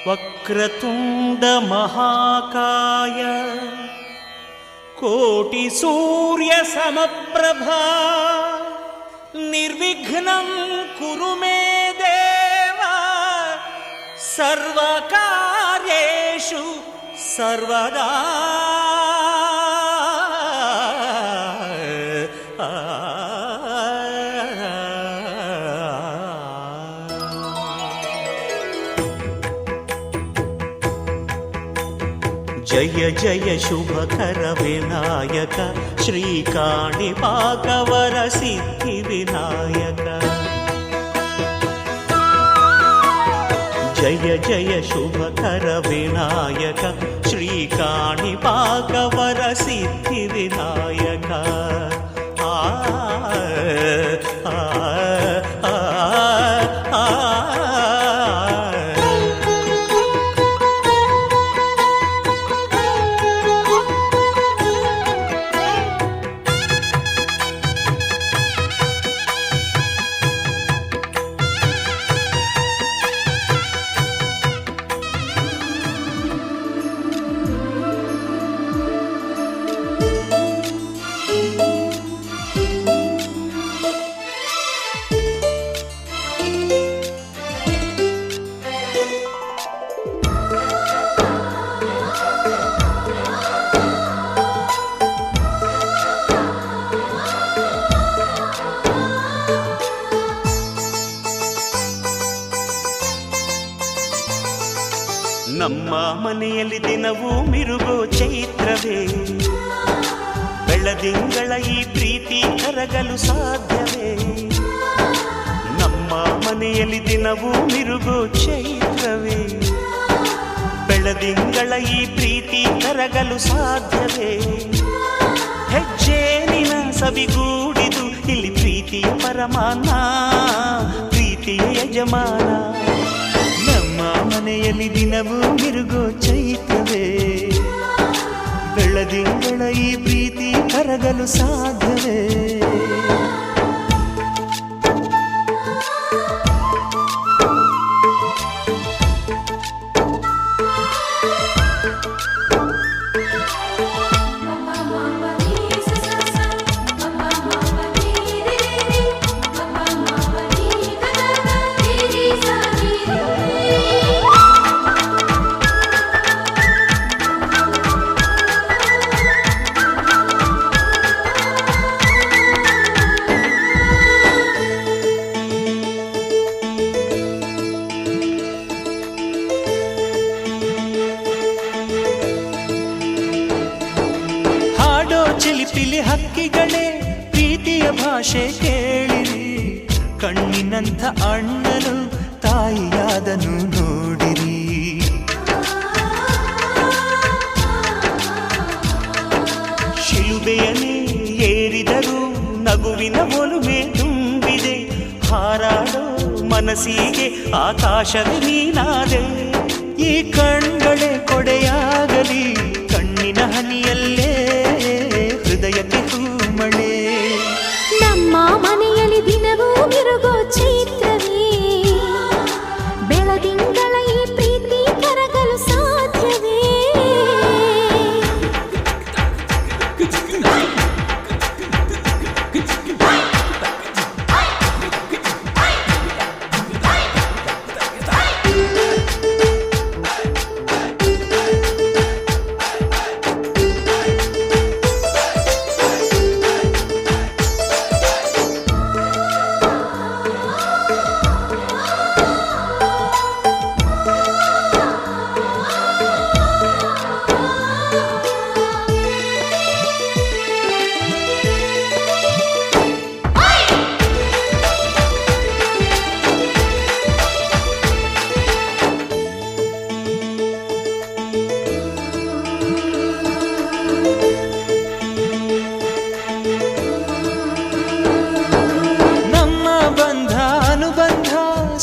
ವಕ್ರತುಂಡ ಮಹಾಕಾಯ ಕೋಟಿ ಸೂರ್ಯ ಸಮಪ್ರಭಾ ನಿರ್ವಿಘ್ನಂ ಕುರು ಮೇ ದೇವ ಸರ್ವಕಾರ್ಯೇಷು ಸರ್ವದಾ. ಜಯ ಜಯ ಶುಭಕರ ವಿನಾಯಕ ಶ್ರೀಕಾಣಿಪಾಕವರ ಸಿದ್ಧಿ ವಿನಾಯಕ. ಜಯ ಜಯ ಶುಭಕರ ವಿನಾಯಕ ಶ್ರೀಕಾಣಿಪಾಕವರ ಸಿದ್ಧಿ ವಿನಾಯಕ. ಆ ಆ ಆ ಆ ನಮ್ಮ ಮನೆಯಲ್ಲಿ ದಿನವೂ ಮಿರುಗೋ ಚೈತ್ರವೇ, ಬೆಳದಿಂಗಳ ಈ ಪ್ರೀತಿ ಕರಗಲು ಸಾಧ್ಯವೇ? ನಮ್ಮ ಮನೆಯಲ್ಲಿ ದಿನವೂ ಮಿರುಗೋ ಚೈತ್ರವೇ, ಬೆಳದಿಂಗಳ ಈ ಪ್ರೀತಿ ಕರಗಲು ಸಾಧ್ಯವೇ? ಹೆಜ್ಜೇನಿನ ಸವಿಗೂಡಿದು ಇಲ್ಲಿ ಪ್ರೀತಿಯ ಪರಮಾನ, ಪ್ರೀತಿಯ ಯಜಮಾನ. ಮನೆಯಲ್ಲಿ ದಿನವೂ ಮಿರುಗೋ ಚೈತ್ರವೇ, ಬೆಳದಿಂಗಳ ಈ ಪ್ರೀತಿ ಕರಗಲು ಸಾಧ್ಯವೇ? ಚಿಲಿಪಿಲಿ ಹಕ್ಕಿಗಳೇ ಪ್ರೀತಿಯ ಭಾಷೆ ಕೇಳಿರಿ, ಕಣ್ಣಿನಂಥ ಅಣ್ಣನು ತಾಯಿಯಾದನು ನೋಡಿರಿ. ಶಿಲುಬೆಯನ್ನೇ ಏರಿದರೂ ನಗುವಿನ ಒಲುಮೆ ತುಂಬಿದೆ, ಹಾರಾಡೋ ಮನಸ್ಸಿಗೆ ಆಕಾಶವೇ ನೀನಾದೆ. ಈ ಕಣ್ಗಳೇ ಕೊಡೆಯಾಗಲಿ, ಕಣ್ಣಿನ ಹನಿಯಲ್ಲೇ ಹೃದಯಕ್ಕೆ ಹೂಮಳೆ. ನಮ್ಮ ಮನೆಯಲ್ಲಿ ದಿನವೂ ಮಿರುಗೋ ಚೈತ್ರವೇ, ಬೆಳದಿಂಗಳ ಈ ಪ್ರೀತಿ ಕರಗಲು ಸಾಧ್ಯವೇ?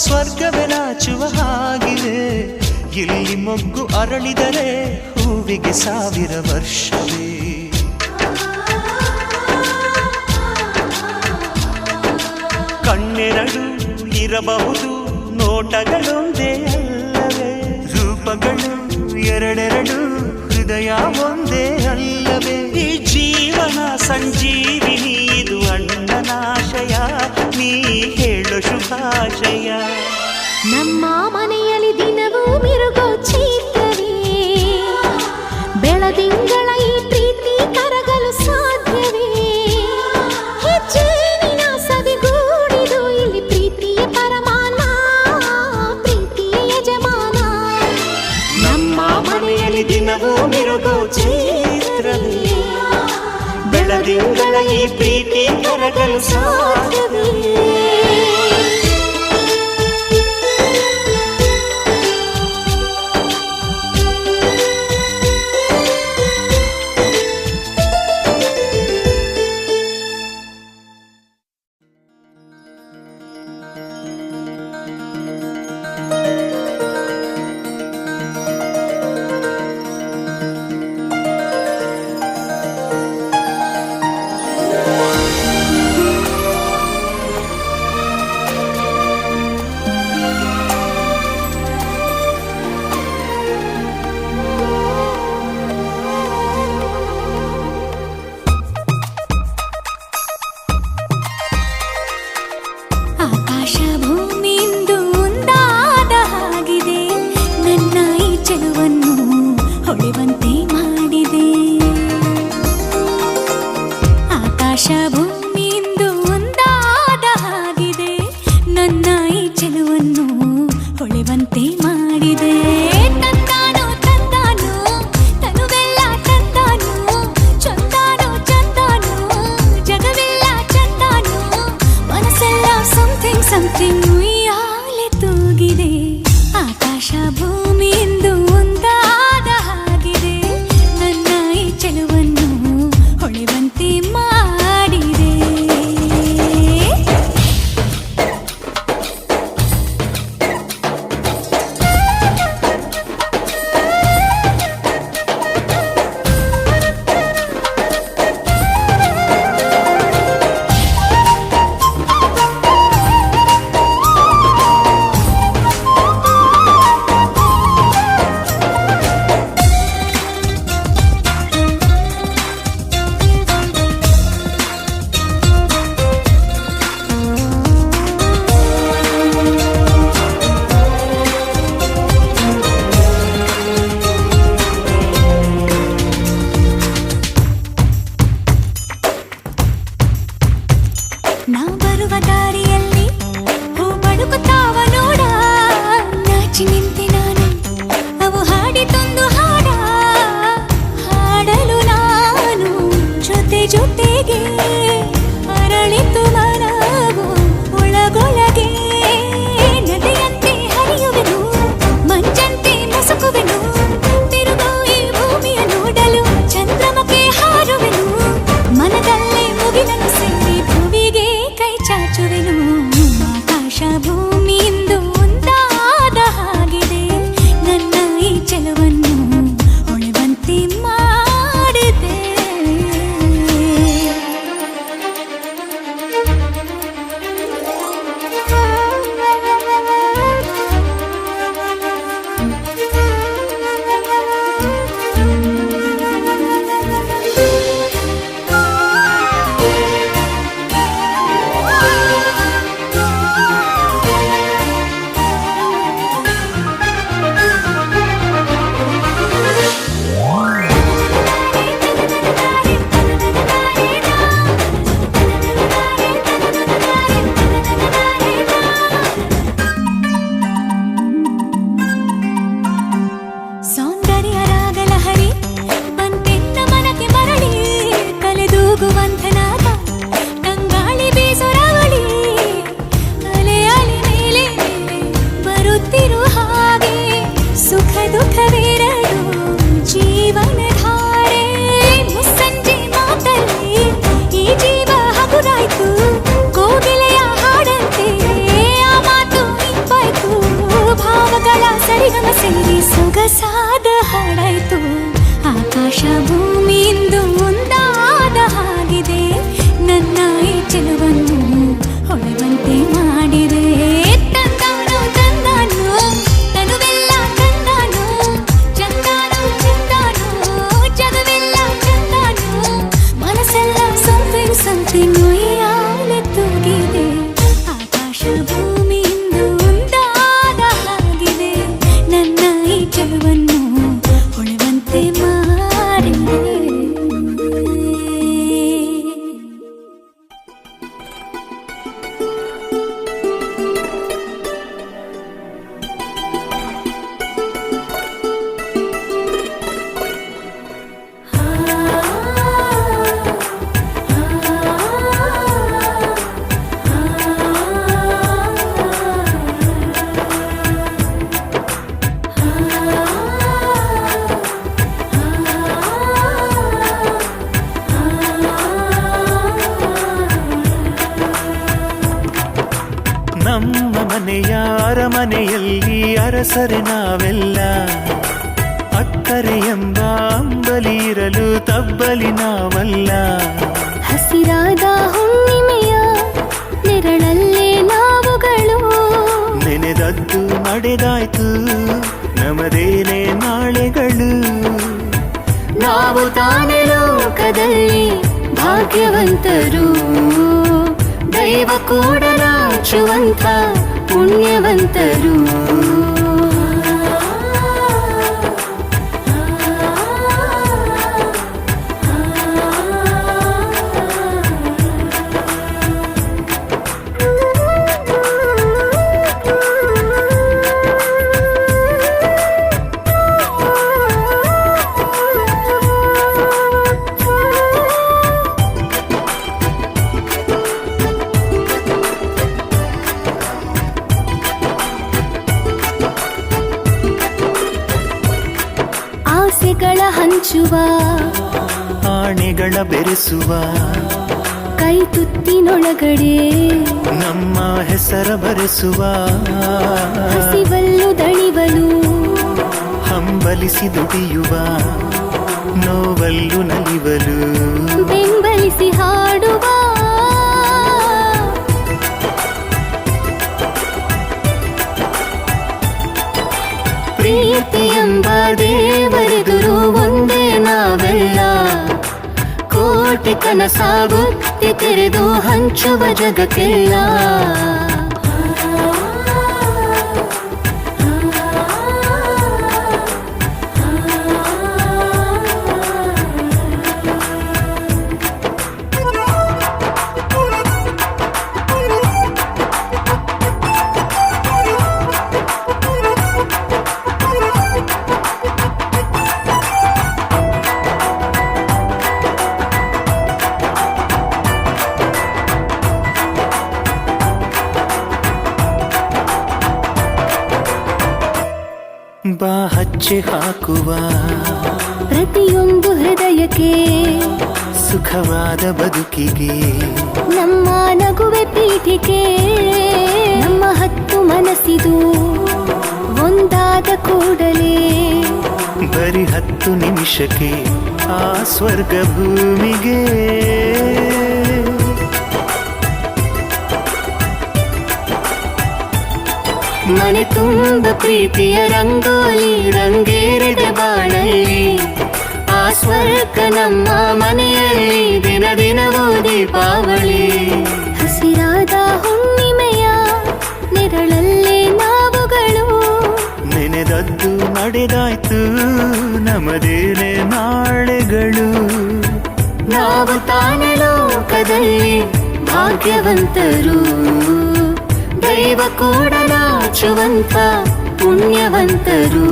ಸ್ವರ್ಗವೇ ನಾಚುವ ಹಾಗಿವೆ, ಇಲ್ಲಿ ಮೊಗ್ಗು ಅರಳಿದರೆ ಹೂವಿಗೆ 1000 ವರ್ಷವೇ. ಕಣ್ಣೆರಡು ಇರಬಹುದು, ನೋಟಗಳೊಂದೇ ಅಲ್ಲವೇ? ಜನುಮಗಳು ಎರಡೆರಡು ಹೃದಯ ಒಂದೇ ಅಲ್ಲವೇ ಈ ಜೀವನ ಸಂಜೀವಿನಿ ಇದು ಅಣ್ಣನಾಶಯ ನೀ ಹೇಳು ಶುಭಾಶಯ ನಮ್ಮ ಮನೆಯಲ್ಲಿ ದಿನವೂ ಮಿರುಗೋ ಚೈತ್ರವೇ ಬೆಳದಿಂಗಳ ಈ ಪ್ರೀತಿ ಕರಗಲು ಸಾಧ್ಯವೇ ಹೆಚ್ಚೇನಿನ ಸವಿಗೂಡಿದು ಇಲ್ಲಿ ಪ್ರೀತಿಯ ಪರಮಾನ ಪ್ರೀತಿಯ ಯಜಮಾನ ನಮ್ಮ ಮನೆಯಲ್ಲಿ ದಿನವೂ ಮಿರುಗೋ ಚೈತ್ರವೇ ಬೆಳದಿಂಗಳ ಈ ಪ್ರೀತಿ ಕರಗಲು ಸಾಧ್ಯವೇ ಸೊಗಸಾದ ಹಾಡಾಯ್ತು ಆಕಾಶ ಭೂಮಿಯಿಂದ ಒಂದಾದ ಹಾಗಿದೆ ನನ್ನ ಈ ಚೆಲುವನ್ನು ಹೊಳೆವಂತೆ ಮಾಡಿದೆ ತಂದಾನು ತಂದಾನು ತನುವೆಲ್ಲ ತಂದಾನು ಮನೆಯ ಅರಮನೆಯಲ್ಲಿ ಅರಸರೆ ನಾವೆಲ್ಲ, ಅಕ್ಕರೆ ಎಂಬ ಅಂಬಲಿ ಇರಲು ತಬ್ಬಲಿ ನಾವಲ್ಲ. ಹಸಿರಾದ ಹುಣ್ಣಿಮೆಯ ನೆರಳಲ್ಲೇ ನಾವುಗಳು, ನೆನೆದದ್ದು ನಡೆದಾಯ್ತು ನಮದೇನೆ ನಾಳೆಗಳು. ನಾವು ತಾನೇ ಲೋಕದಲ್ಲಿ ಭಾಗ್ಯವಂತರು, ದೈವ ಕೂಡ ನಾಚುವಂತ ಪುಣ್ಯವಂತರು. ಆಸೆಗಳ ಹಂಚುವ, ಆಣೆಗಳ ಬೆರೆಸುವ, ಕೈ ತುತ್ತಿನೊಳಗಡೆ ನಮ್ಮ ಹೆಸರ ಬರೆಸುವ, ಹಸಿವಲ್ಲು ದಣಿವಲು ಹಂಬಲಿಸಿ ದುಡಿಯುವ, ನೋವಲ್ಲು ನಲಿವಲು ಬೆಂಬಲಿಸಿ ಹಾಡುವ. ಪ್ರೀತಿ ಎಂಬ ದೇವರೆದುರು ಒಂದೇ ನಾವೆಲ್ಲ, ಕೋಟಿ ಕನಸಾಗುತ್ತಿ ತೆರೆದು ಹಂಚುವ ಜಗಕ್ಕೆಲ್ಲ. ಬಾ ಹಚ್ಚೆ ಹಾಕುವ ಪ್ರತಿಯೊಂದು ಹೃದಯಕ್ಕೆ, ಸುಖವಾದ ಬದುಕಿಗೆ ನಮ್ಮ ನಗುವೆ ಪೀಠಿಕೆ. ನಮ್ಮ ಹತ್ತು ಮನಸ್ಸಿದು ಒಂದಾದ ಕೂಡಲೇ, ಬರಿ 10 ನಿಮಿಷಕ್ಕೆ ಆ ಸ್ವರ್ಗ ಭೂಮಿಗೆ. ಮನೆ ತುಂಬ ಪ್ರೀತಿಯ ರಂಗೋಲಿ ರಂಗೇರಿದೆ ಬಾಳಲ್ಲಿ, ಆ ಸ್ವರ್ಗ ನಮ್ಮ ಮನೆಯಲ್ಲಿ ದಿನ ದಿನವೂ ದೀಪಾವಳಿ. ಹಸಿರಾದ ಹುಣ್ಣಿಮೆಯ ನೆರಳಲ್ಲೇ ನಾವುಗಳು, ನೆನೆದದ್ದು ನಡೆದಾಯ್ತು ನಮದೇನೆ ನಾಳೆಗಳು. ನಾವು ತಾನೇ ಲೋಕದಲ್ಲಿ ಭಾಗ್ಯವಂತರು, ದೈವ ಕೂಡ ನಾಚುವಂತ ಪುಣ್ಯವಂತರು.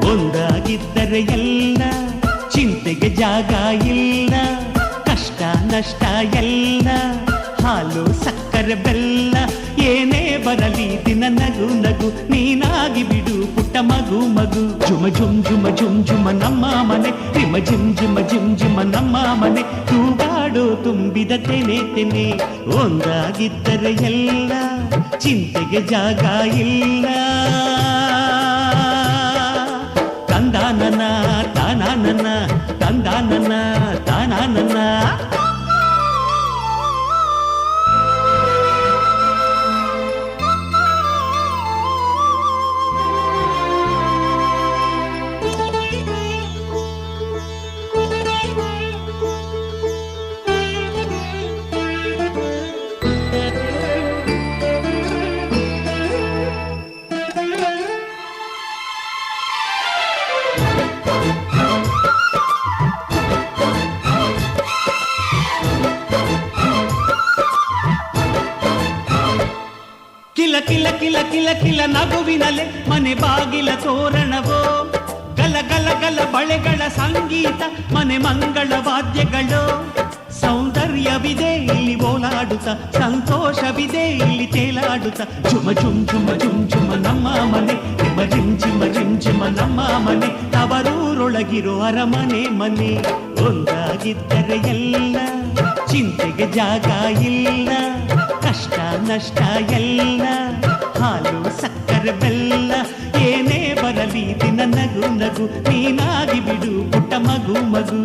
ಒಂದಾಗಿದ್ದರೆ ಎಲ್ಲ, ಚಿಂತೆಗೆ ಜಾಗ ಇಲ್ಲ, ಕಷ್ಟ ನಷ್ಟ ಎಲ್ಲ, ಹಾಲು ಸಕ್ಕರೆ ಬೆಲ್ಲ, ಏನೇ ಬರಲಿ ದಿನ ನಗು ನಗು, ನೀನಾಗಿ ಬಿಡು ಪುಟ್ಟ ಮಗು ಮಗು. ಜುಮ ಜುಮ್ ಜುಮ ಜುಮ್ ಜುಮ ನಮ್ಮ ಮನೆ, ರಿಮ ಜಿಮ್ ಜಿಮ ಜಿಮ್ ಜಿಮ ನಮ್ಮ ಮನೆ, ತೂಗಾಡೋ ತುಂಬಿದ ತೆನೆ ತೆನೆ. ಒಂದಾಗಿದ್ದರೆ ಎಲ್ಲ, ಚಿಂತೆಗೆ ಜಾಗ ಇಲ್ಲ. ತಂದಾನನ ತಾನಾನನ, ತಂದಾನನ ತಾನಾನನ. ಕಿಲ ಕಿಲ ಕಿಲ ಕಿಲ ನಗುವಿನಲೆ ಮನೆ ಬಾಗಿಲ ತೋರಣವೋ, ಗಲ ಗಲ ಗಲ ಬಳೆಗಳ ಸಂಗೀತ ಮನೆ ಮಂಗಳ ವಾದ್ಯಗಳು. ಸೌಂದರ್ಯವಿದೆ ಇಲ್ಲಿ ಓಲಾಡುತ್ತ, ಸಂತೋಷವಿದೆ ಇಲ್ಲಿ ತೇಲಾಡುತ್ತ. ಝುಮ ಝುಮ್ ಝುಮ ಝುಮ್ ಝುಮ ನಮ್ಮ ಮನೆ, ನಿಮ್ಮ ಜಿಮ್ ಜಿಮ ಜಿಮ್ ಜಿಮ ನಮ್ಮ ಮನೆ. ತವರೂರೊಳಗಿರೋ ಅರಮನೆ ಮನೆ. ಒಂದಾಗಿದ್ದರೆ ಎಲ್ಲ, ಚಿಂತೆಗೆ ಜಾಗ ಇಲ್ಲ, ಕಷ್ಟ ನಷ್ಟ ಎಲ್ಲ, ಹಾಲು ಸಕ್ಕರೆ ಬೆಲ್ಲ. ಏನೇ ಬರಲಿ ದಿನ ನಗು ನಗು, ನೀನಾಗಿ ಬಿಡು ಪುಟ್ಟ ಮಗು ಮಗು.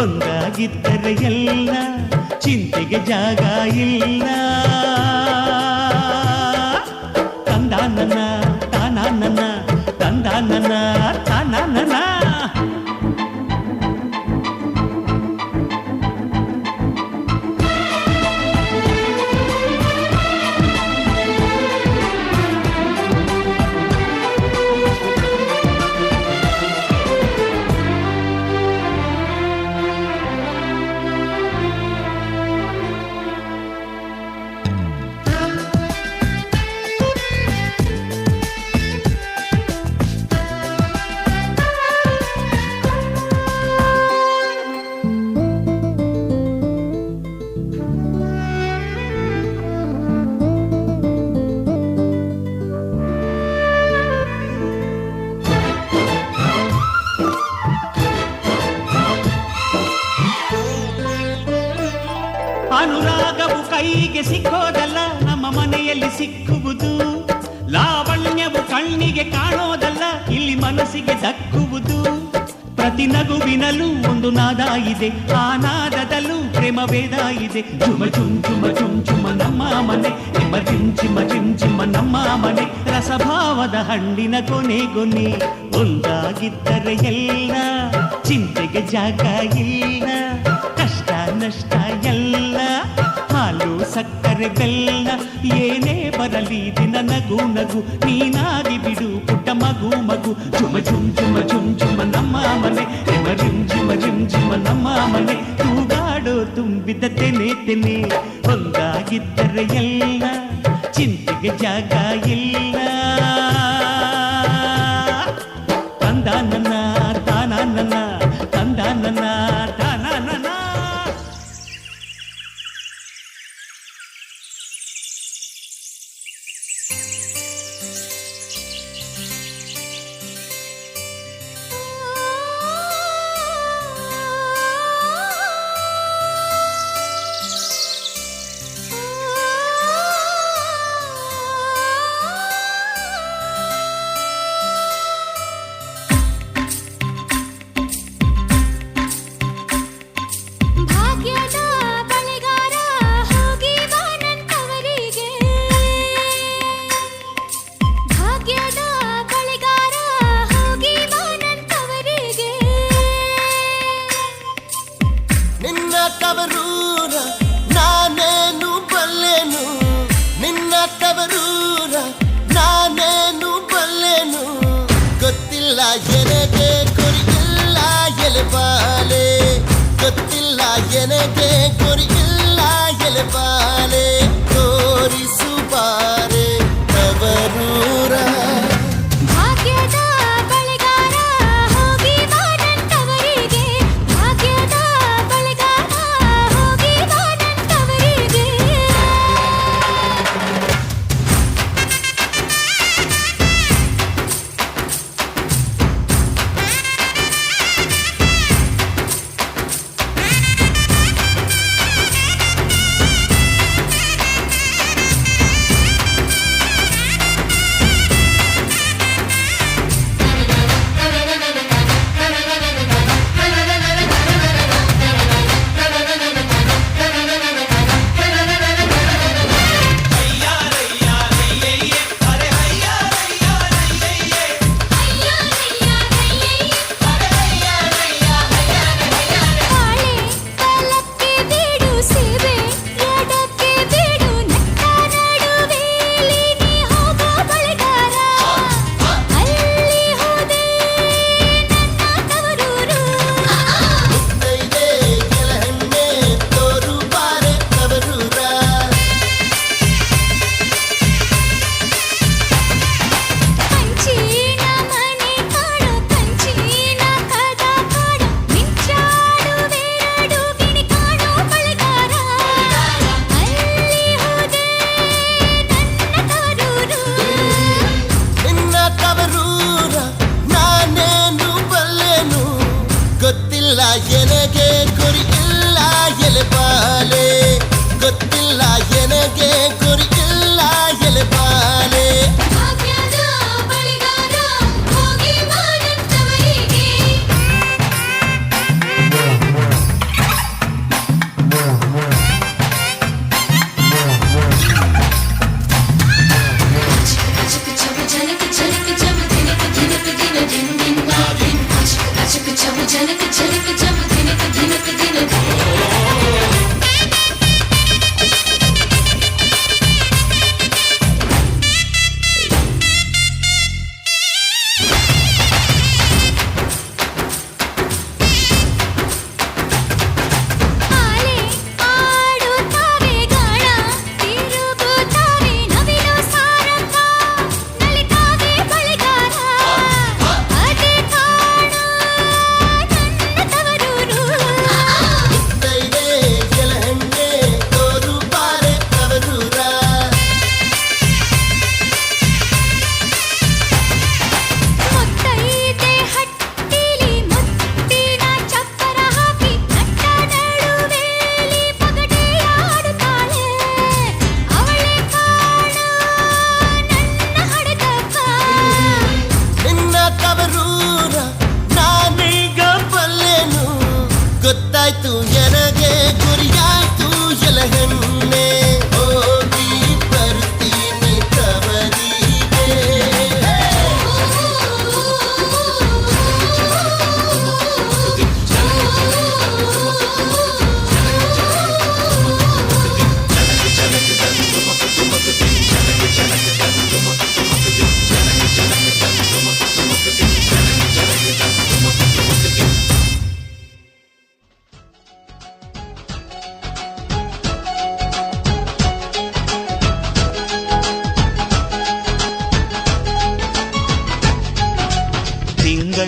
ಒಂದಾಗಿದ್ದರೆ ಎಲ್ಲ, ಚಿಂತೆಗೆ ಜಾಗ ಇಲ್ಲ. ತಂದಾನನ ತಾನಾನನ, ತಂದಾನನ ತಾನಾನನ. ಅನುರಾಗವು ಕೈಗೆ ಸಿಕ್ಕೋದಲ್ಲ, ನಮ್ಮ ಮನೆಯಲ್ಲಿ ಸಿಕ್ಕುವುದು. ಲಾವಣ್ಯವು ಕಣ್ಣಿಗೆ ಕಾಣೋದಲ್ಲ, ಇಲ್ಲಿ ಮನಸ್ಸಿಗೆ ದಕ್ಕುವುದು. ಪ್ರತಿ ನಗುವಿನಲ್ಲೂ ಒಂದು ನಾದ ಇದೆ, ಆ ನಾದದಲ್ಲೂ ಪ್ರೇಮ ವೇದ ಇದೆ. ಝುಮ ಝುಮ್ ಝುಮ ಝುಮ್ ಝುಮ ನಮ್ಮ ಮನೆ, ನಿಮ್ಮ ಜಿಮ್ ಜಿಮ ಜಿಮ್ ಜಿಮ ನಮ್ಮ ಮನೆ. ರಸಭಾವದ ಹಣ್ಣಿನ ಕೊನೆ ಕೊನೆ. ಒಂದಾಗಿದ್ದರೆ ಎಲ್ಲ, ಚಿಂತೆಗೆ ಜಾಗ ಇಲ್ಲ, ಕಷ್ಟ ನಷ್ಟ ಎಲ್ಲ, ಹಾಲು ಸಕ್ಕರೆ ಬೆಲ್ಲ. ಏನೇ ಬರಲಿ ದಿನ ನಗು ನಗು, ನೀನಾಗಿ ಬಿಡು ಪುಟ್ಟ ಮಗು ಮಗು. ಝುಮ ಝುಮ್ ಝುಮ ಝುಮ್ ಝುಮ ನಮ್ಮ ಮನೆ, ನಿಮ್ಮ ಜಿಮ್ ಜಿಮ ಜಿಮ್ ಜಿಮ ನಮ್ಮ ಮನೆ. ತೂಗಾಡೋ ತುಂಬಿದ ತೆನೆ ತೆನೆ. ಒಂದಾಗಿದ್ದರೆ ಎಲ್ಲ, ಚಿಂತೆಗೆ ಜಾಗ ಇಲ್ಲ. ತಂದಾನನ ತಾನಾನನ, ತಂದಾನನ ತಾನಾನನ. ಭಾಗ್ಯದ ಬಳೆಗಾರ ಹೋಗಿ ಬಾ ನನ್ನವರಿಗೆ, ಭಾಗ್ಯದ ಬಳೆಗಾರ ಹೋಗಿ ಬಾ ನನ್ನವರಿಗೆ. ನಿನ್ನ ತವರೂರ ನಾನೇನು ಬಲ್ಲೆನು, ನಿನ್ನ ತವರೂರ ನಾನೇನು ಬಲ್ಲೆನು. ಗೊತ್ತಿಲ್ಲ ಎನಗೆ ಕೊರಿಯಿಲ್ಲ ಎಲೆಬಾಲೆ, ಗೊತ್ತಿಲ್ಲ ಎನಗೆ ಕೊರಿಯಿಲ್ಲ ಎಲೆಬಾಲೆ. ತೋರಿಸು ಬಾರೆ ತವರೂರ. ಭಾಗ್ಯದ ಬಳೆಗಾರ ಹೋಗಿ ಬಾ ನನ್ನವರಿಗೆ, ಭಾಗ್ಯದ ಬಳೆಗಾರ ಹೋಗಿ ಬಾ ನನ್ನವರಿಗೆ.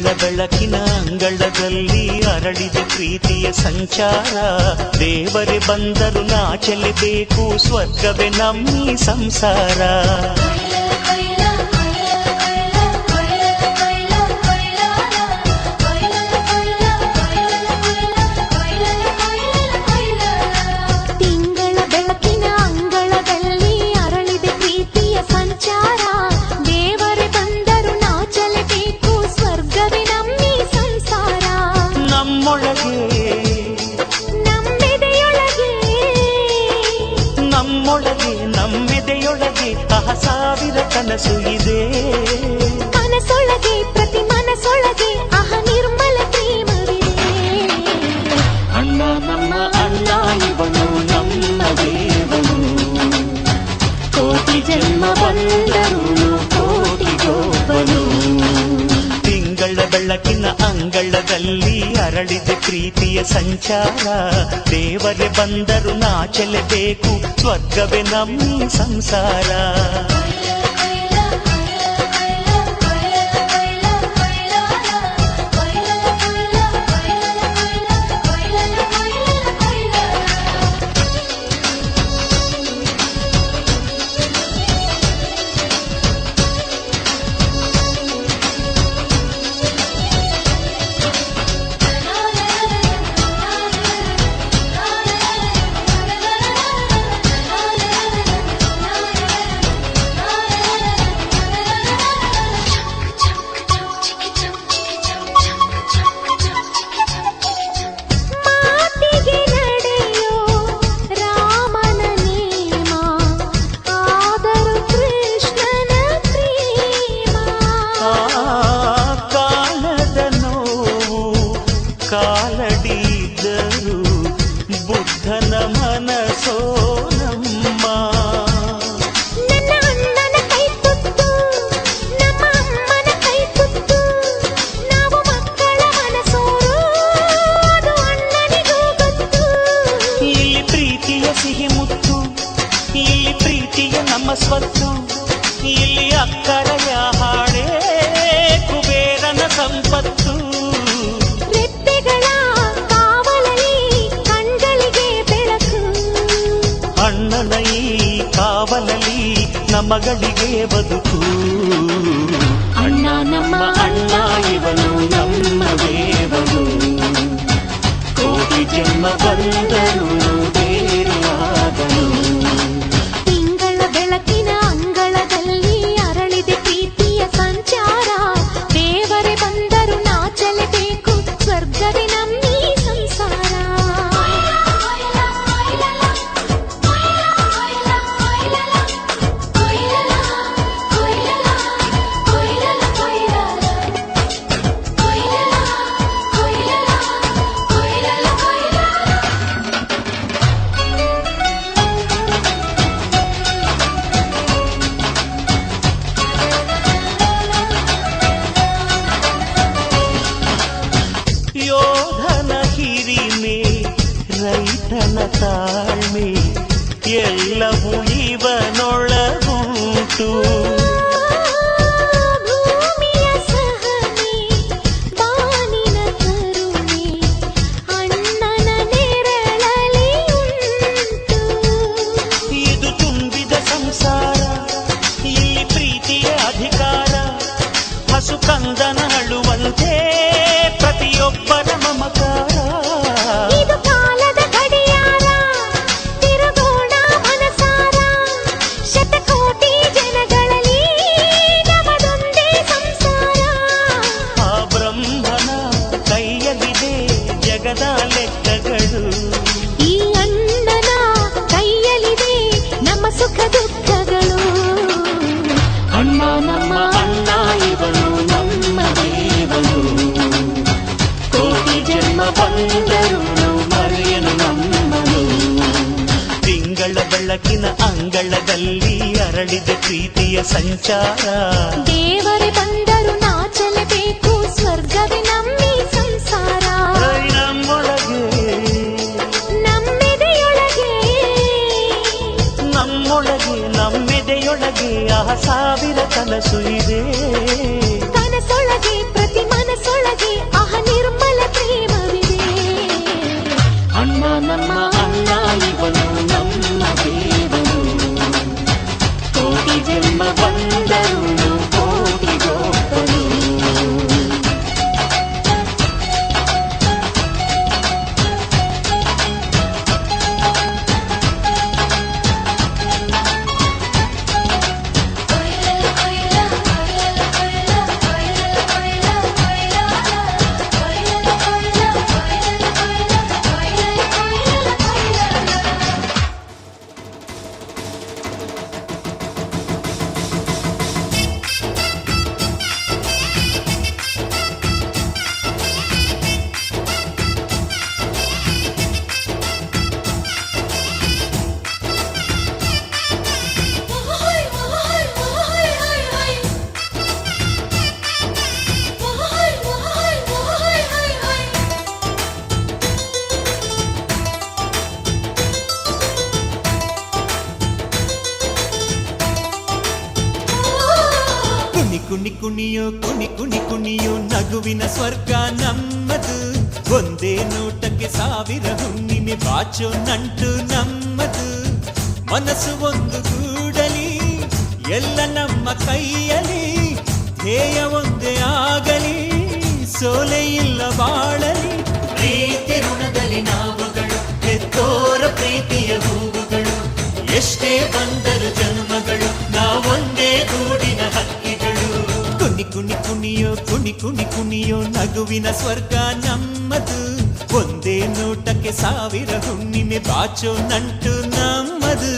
ತಿಂಗಳ ಬೆಳಕಿನ ಅಂಗಳದಲ್ಲಿ ಅರಳಿದ ಪ್ರೀತಿಯ ಸಂಚಾರ ದೇವರೇ ಬಂದರು ನಾಚಲೇಬೇಕು ಸ್ವರ್ಗವೇ ನಮ್ಮಿ ಸಂಸಾರ ನಮ್ಮೆದೆಯೊಳಗೆ ಸಾವಿರ ಕನಸು ಇದೆ ಕನಸೊಳಗೆ ಪ್ರತಿ ಮನಸೊಳಗೆ ನಿರ್ಮಲ ಪ್ರೇಮವಿದೆ ಅಣ್ಣ ನಮ್ಮ ಅಣ್ಣ ಇವನು ನಮ್ಮ ದೇವನು ಕೋಟಿ ಜನ್ಮ ಬಂದರು ಕೋಟಿಗೊಬ್ಬನು ತಿಂಗಳ ಬೆಳಕಿನ ಅಂಗಳದಲ್ಲಿ ಅರಳಿದ ಪ್ರೀತಿಯ ಸಂಚಾರ ದೇವರೇ ಬಂದರು ನಾಚಲೇಬೇಕು ಸ್ವರ್ಗವೇ ನಮ್ಮಿ ಸಂಸಾರ ಕಾಲಡಿದ್ದರು ಬುದ್ಧನ ಮನಸೋ ನಮ್ಮ ನನ್ನ ಅಣ್ಣನ ಕೈ ತುತ್ತು ನಮ್ಮ ಅಮ್ಮನ ಕೈ ತುತ್ತು ನಾವು ಮಕ್ಕಳ ಮನಸೋರು ಅದು ಅಣ್ಣನಿಗೂ ಗೊತ್ತು ಇಲ್ಲಿ ಪ್ರೀತಿಯ ಸಿಹಿ ಮುತ್ತು ಇಲ್ಲಿ ಪ್ರೀತಿಯ ನಮ್ಮ ಸ್ವತ್ತು ಇಲ್ಲಿ ಅಕ್ಕರೆಯ ಹಾಡೇ ಕುಬೇರನ ಸಂಪತ್ತು ಅಣ್ಣನ ಈ ಕಾವಲಲ್ಲಿ ನಮಗಳಿಗೆ ಬದುಕು ಅಣ್ಣ ನಮ್ಮ ಅಣ್ಣ ಇವನು ನಮ್ಮ ದೇವನು ಕೋಟಿ ಜನ್ಮ ಬಂದರು ಬೇರೆಯಾದನು ತಿಂಗಳ ಬೆಳಕಿನ ಅಂಗಳದಲ್ಲಿ ಅರಳಿದ ಪ್ರೀತಿಯ ಸಂಚಾರ ದೇವರೇ ಬಂದರು ನಾಚಲೇಬೇಕು ಸ್ವರ್ಗವೇ ನಮ್ಮಿ ಸಂಸಾರ ಯೋಧನ ಹಿರಿಮೆ ರೈತನ ತಾಳ್ಮೆ ಎಲ್ಲವೂ ಇವನೊಳಗುಂಟು ಭೂಮಿಯ ಸಹನೆ ಬಾನಿನ ಕರುಣೆ ಅಣ್ಣನ ನೆರಳಲ್ಲಿ ಉಂಟು ಇದು ತುಂಬಿದ ಸಂಸಾರ ಇಲ್ಲಿ ಪ್ರೀತಿಯ ಅಧಿಕಾರ ಹಸು ಕಂದನ ಅಳುವಂತೆ ಪ್ರತಿಯೊಬ್ಬರ ಮಮಕಾರ ಇದು ಕಾಲದ ಗಡಿಯಾರ ತಿರುಗೋಣ ಮನಸಾರ ಶತಕೋಟಿ ಜನಗಳಲ್ಲಿ ನಮದೊಂದೇ ಸಂಸಾರ ಆ ಬ್ರಹ್ಮನ ಕೈಯಲ್ಲಿದೆ ಜಗದ ಲೆಕ್ಕಗಳು ಈ ಅಣ್ಣನ ಕೈಯಲ್ಲಿದೆ ನಮ್ಮ ಸುಖ ದುಃಖಗಳು ಅಣ್ಣ ನಮ್ಮ ಅಣ್ಣ ಇವನು ನಮ್ಮ ದೇವನು ಕೋಟಿ ಜನ್ಮ ಬಂದರು ಮರೆಯನು ನಮ್ಮನು ತಿಂಗಳ ಬೆಳಕಿನ ಅಂಗಳದಲ್ಲಿ ಅರಳಿದ ಪ್ರೀತಿಯ ಸಂಚಾರ ದೇವರೇ ಬಂದರು ನಾಚಲೇಬೇಕು ಸ್ವರ್ಗವೇ ನಮ್ಮಿ ಸಂಸಾರ ನಮ್ಮೊಳಗೆ ನಮ್ಮೆದೆಯೊಳಗೆ ನಮ್ಮೆದೆಯೊಳಗೆ ಸಾವಿರ ಕನಸು ಇದೆ ಕನಸೊಳಗೆ ಪ್ರತಿ ಮನಸೊಳಗೆ ಕುಣಿ ಕುಣಿ ಕುಣಿಯೋ ಕುಣಿ ಕುಣಿ ಕುಣಿಯೋ ನಗುವಿನ ಸ್ವರ್ಗ ನಮ್ಮದು ಒಂದೇ ನೋಟಕ್ಕೆ ಸಾವಿರ ಹುಣ್ಣಿಮೆ ಬಾಚೋ ನಂಟು ನಮ್ಮದು ಮನಸ್ಸು ಒಂದು ಗೂಡಲಿ ಎಲ್ಲ ನಮ್ಮ ಕೈಯಲ್ಲಿ ಧ್ಯೇಯ ಒಂದೇ ಆಗಲಿ ಸೋಲೆ ಇಲ್ಲ ಬಾಳಲಿ ಪ್ರೀತಿ ಋಣದಲ್ಲಿ ನಾವುಗಳು ಹೆತ್ತೋರ ಪ್ರೀತಿಯ ಹೂವುಗಳು ಎಷ್ಟೇ ಬಂದರು ಜನ್ಮಗಳು ನಾವೊಂದೇ ಗೂಡಿನ ಹಕ್ಕಿಗಳು ಕುಣಿ ಕುಣಿ ಕುಣಿಯೋ ಕುಣಿ ಕುಣಿ ಕುಣಿಯೋ ನಗುವಿನ ಸ್ವರ್ಗ ನಮ್ಮದು ಒಂದೇ ನೋಟಕ್ಕೆ ಸಾವಿರ ಹುಣ್ಣಿಮೆ ಬಾಚೋ ನಂಟು ನಮ್ಮದು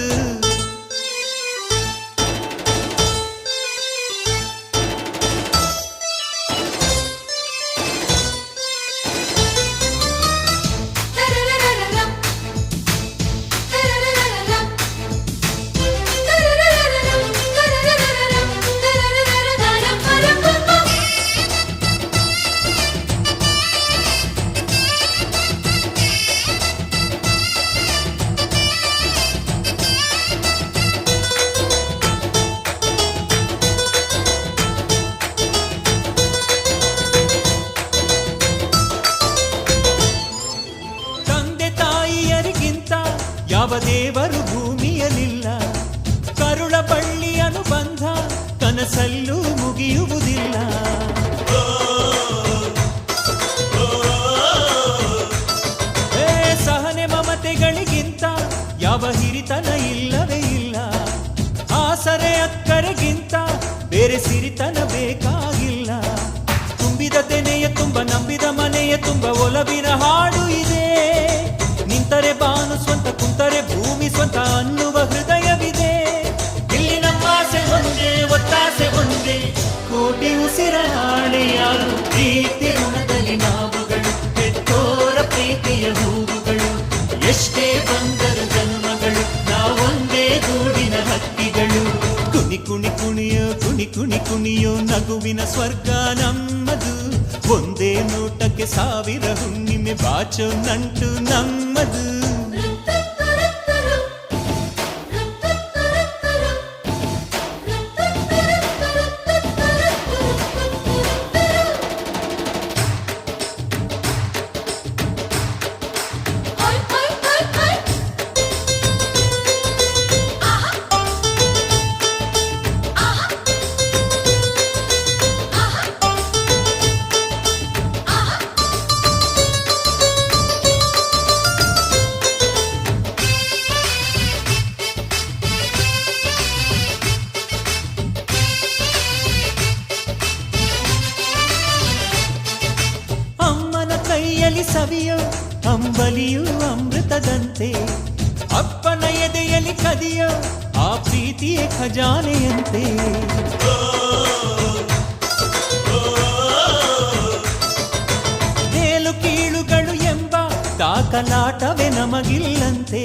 ಯಾವ ದೇವರು ಭೂಮಿಯಲಿಲ್ಲ ಕರುಳ ಬಳ್ಳಿ ಅನುಬಂಧ ಕನಸಲ್ಲೂ ಮುಗಿಯುವುದಿಲ್ಲ ಸಹನೆ ಮಮತೆಗಳಿಗಿಂತ ಯಾವ ಹಿರಿತನ ಇಲ್ಲವೇ ಇಲ್ಲ ಆಸರೆ ಅಕ್ಕರೆಗಿಂತ ಬೇರೆ ಸಿರಿತನ ಬೇಕಾಗಿಲ್ಲ ತುಂಬಿದ ತೆನೆಯ ತುಂಬ ನಂಬಿದ ಮನೆಯ ತುಂಬ ಒಲವಿನ ಹಾಡು ಇದೆ ನಿಂತರೆ ಬಾನು ಸ್ವಂತ ಕುಂತರೆ ಭೂಮಿ ಸ್ವಂತ ಅನ್ನುವ ಹೃದಯವಿದೆ ಇಲ್ಲಿ ನಮ್ಮ ಆಸೆ ಒಂದೇ ಒತ್ತಾಸೆ ಒಂದೇ ಕೋಟಿ ಉಸಿರ ಹಾಳೆಯಾರು ಪ್ರೀತಿ ಋಣದಲ್ಲಿ ನಾವುಗಳು ಹೆತ್ತೋರ ಪ್ರೀತಿಯ ಹೂವುಗಳು ಎಷ್ಟೇ ಬಂದರು ಜನ್ಮಗಳು ನಾವೊಂದೇ ಗೂಡಿನ ಹಕ್ಕಿಗಳು ಕುಣಿ ಕುಣಿ ಕುಣಿಯೋ ಕುಣಿ ಕುಣಿ ಕುಣಿಯೋ ನಗುವಿನ ಸ್ವರ್ಗ ನಮ್ಮದು ಒಂದೇ ನೋಟಕ್ಕೆ ಸಾವಿರ ಹುಣ್ಣಿಮೆ ಬಾಚೋ ನಂಟು ನಮ್ಮದು ಕೈಯಲ್ಲಿ ಸವಿಯೋ ಅಂಬಲಿಯು ಅಮೃತದಂತೆ ಅಪ್ಪನ ಎದೆಯಲ್ಲಿ ಕದಿಯೋ ಆ ಪ್ರೀತಿಯೇ ಖಜಾನೆಯಂತೆ ಮೇಲು ಕೀಳುಗಳು ಎಂಬ ದಾಖಲಾಟವೇ ನಮಗಿಲ್ಲಂತೆ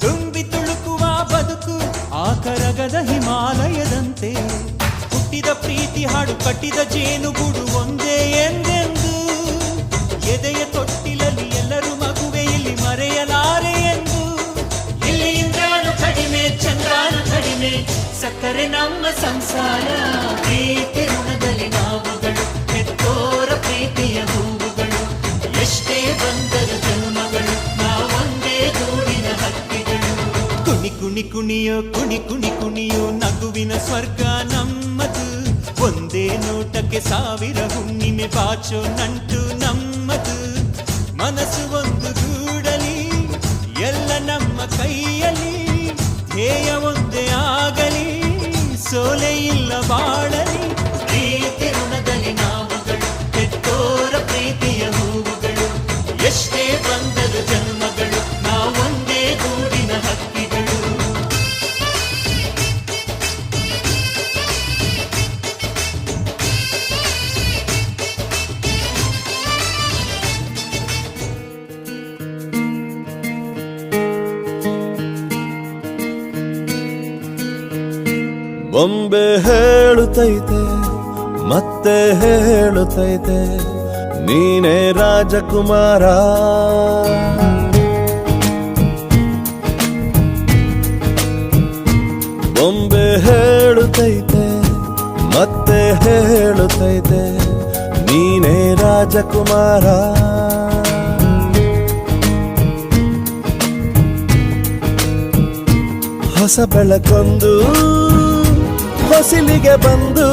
ತುಂಬಿ ತುಳುಕುವ ಬದುಕು ಆ ಕರಗದ ಹಿಮಾಲಯದಂತೆ ಹುಟ್ಟಿದ ಪ್ರೀತಿ ಹಾಡು ಕಟ್ಟಿದ ಜೇನುಗೂಡು ಒಂದೇ ಎಂದೆಂದು ಎದೆಯ ತೊಟ್ಟಿಲಲ್ಲಿ ಎಲ್ಲರೂ ಮಗುವೆ ಇಲ್ಲಿ ಮರೆಯಲಾರೆ ಎಂದು ಇಲ್ಲಿ ಇಂದ್ರಾನು ಕಡಿಮೆ ಚಂದ್ರಾನು ಕಡಿಮೆ ಸಕ್ಕರೆ ನಮ್ಮ ಸಂಸಾರ ಪ್ರೀತಿ ಋಣದಲ್ಲಿ ನಾವುಗಳು ಹೆತ್ತೋರ ಪ್ರೀತಿಯ ಹೂವುಗಳು ಎಷ್ಟೇ ಬಂದರು ಜನ್ಮಗಳು ನಾವೊಂದೇ ಗೂಡಿನ ಹಕ್ಕಿಗಳು ಕುಣಿ ಕುಣಿ ಕುಣಿಯೋ ಕುಣಿ ಕುಣಿ ಕುಣಿಯೋ ನಗುವಿನ ಸ್ವರ್ಗ ನಮ್ಮದು ಒಂದೇ ನೋಟಕ್ಕೆ ಸಾವಿರ ಹುಣ್ಣಿಮೆ ಬಾಚೋ ನಂಟು ನಮ್ಮದು ಮನಸ್ಸು ಒಂದು ಗೂಡಲಿ ಎಲ್ಲ ನಮ್ಮ ಕೈಯಲ್ಲಿ ಧ್ಯೇಯ ಒಂದೇ ಆಗಲಿ ಸೋಲೆ ಇಲ್ಲ ಬಾಳಲಿ ಪ್ರೀತಿ ಋಣದಲ್ಲಿ ನಾವುಗಳು ಹೆತ್ತೋರ ಪ್ರೀತಿಯ ಹೂವುಗಳು ಎಷ್ಟೇ ಬಂದರು ಜನ್ಮಗಳು ನಾವೊಂದೇ ಗೂಡಿನ ಹಕ್ಕಿಗಳು ಬೊಂಬೆ ಹೇಳುತ್ತೈತೆ ಮತ್ತೆ ಹೇಳುತ್ತೈತೆ ನೀನೇ ರಾಜಕುಮಾರ ಬೊಂಬೆ ಹೇಳುತ್ತೈತೆ ಮತ್ತೆ ಹೇಳುತ್ತೈತೆ ನೀನೇ ರಾಜಕುಮಾರ. ಹೊಸ ಬೆಳಕೊಂದು ಹೊಸಿಲಿಗೆ ಬಂದು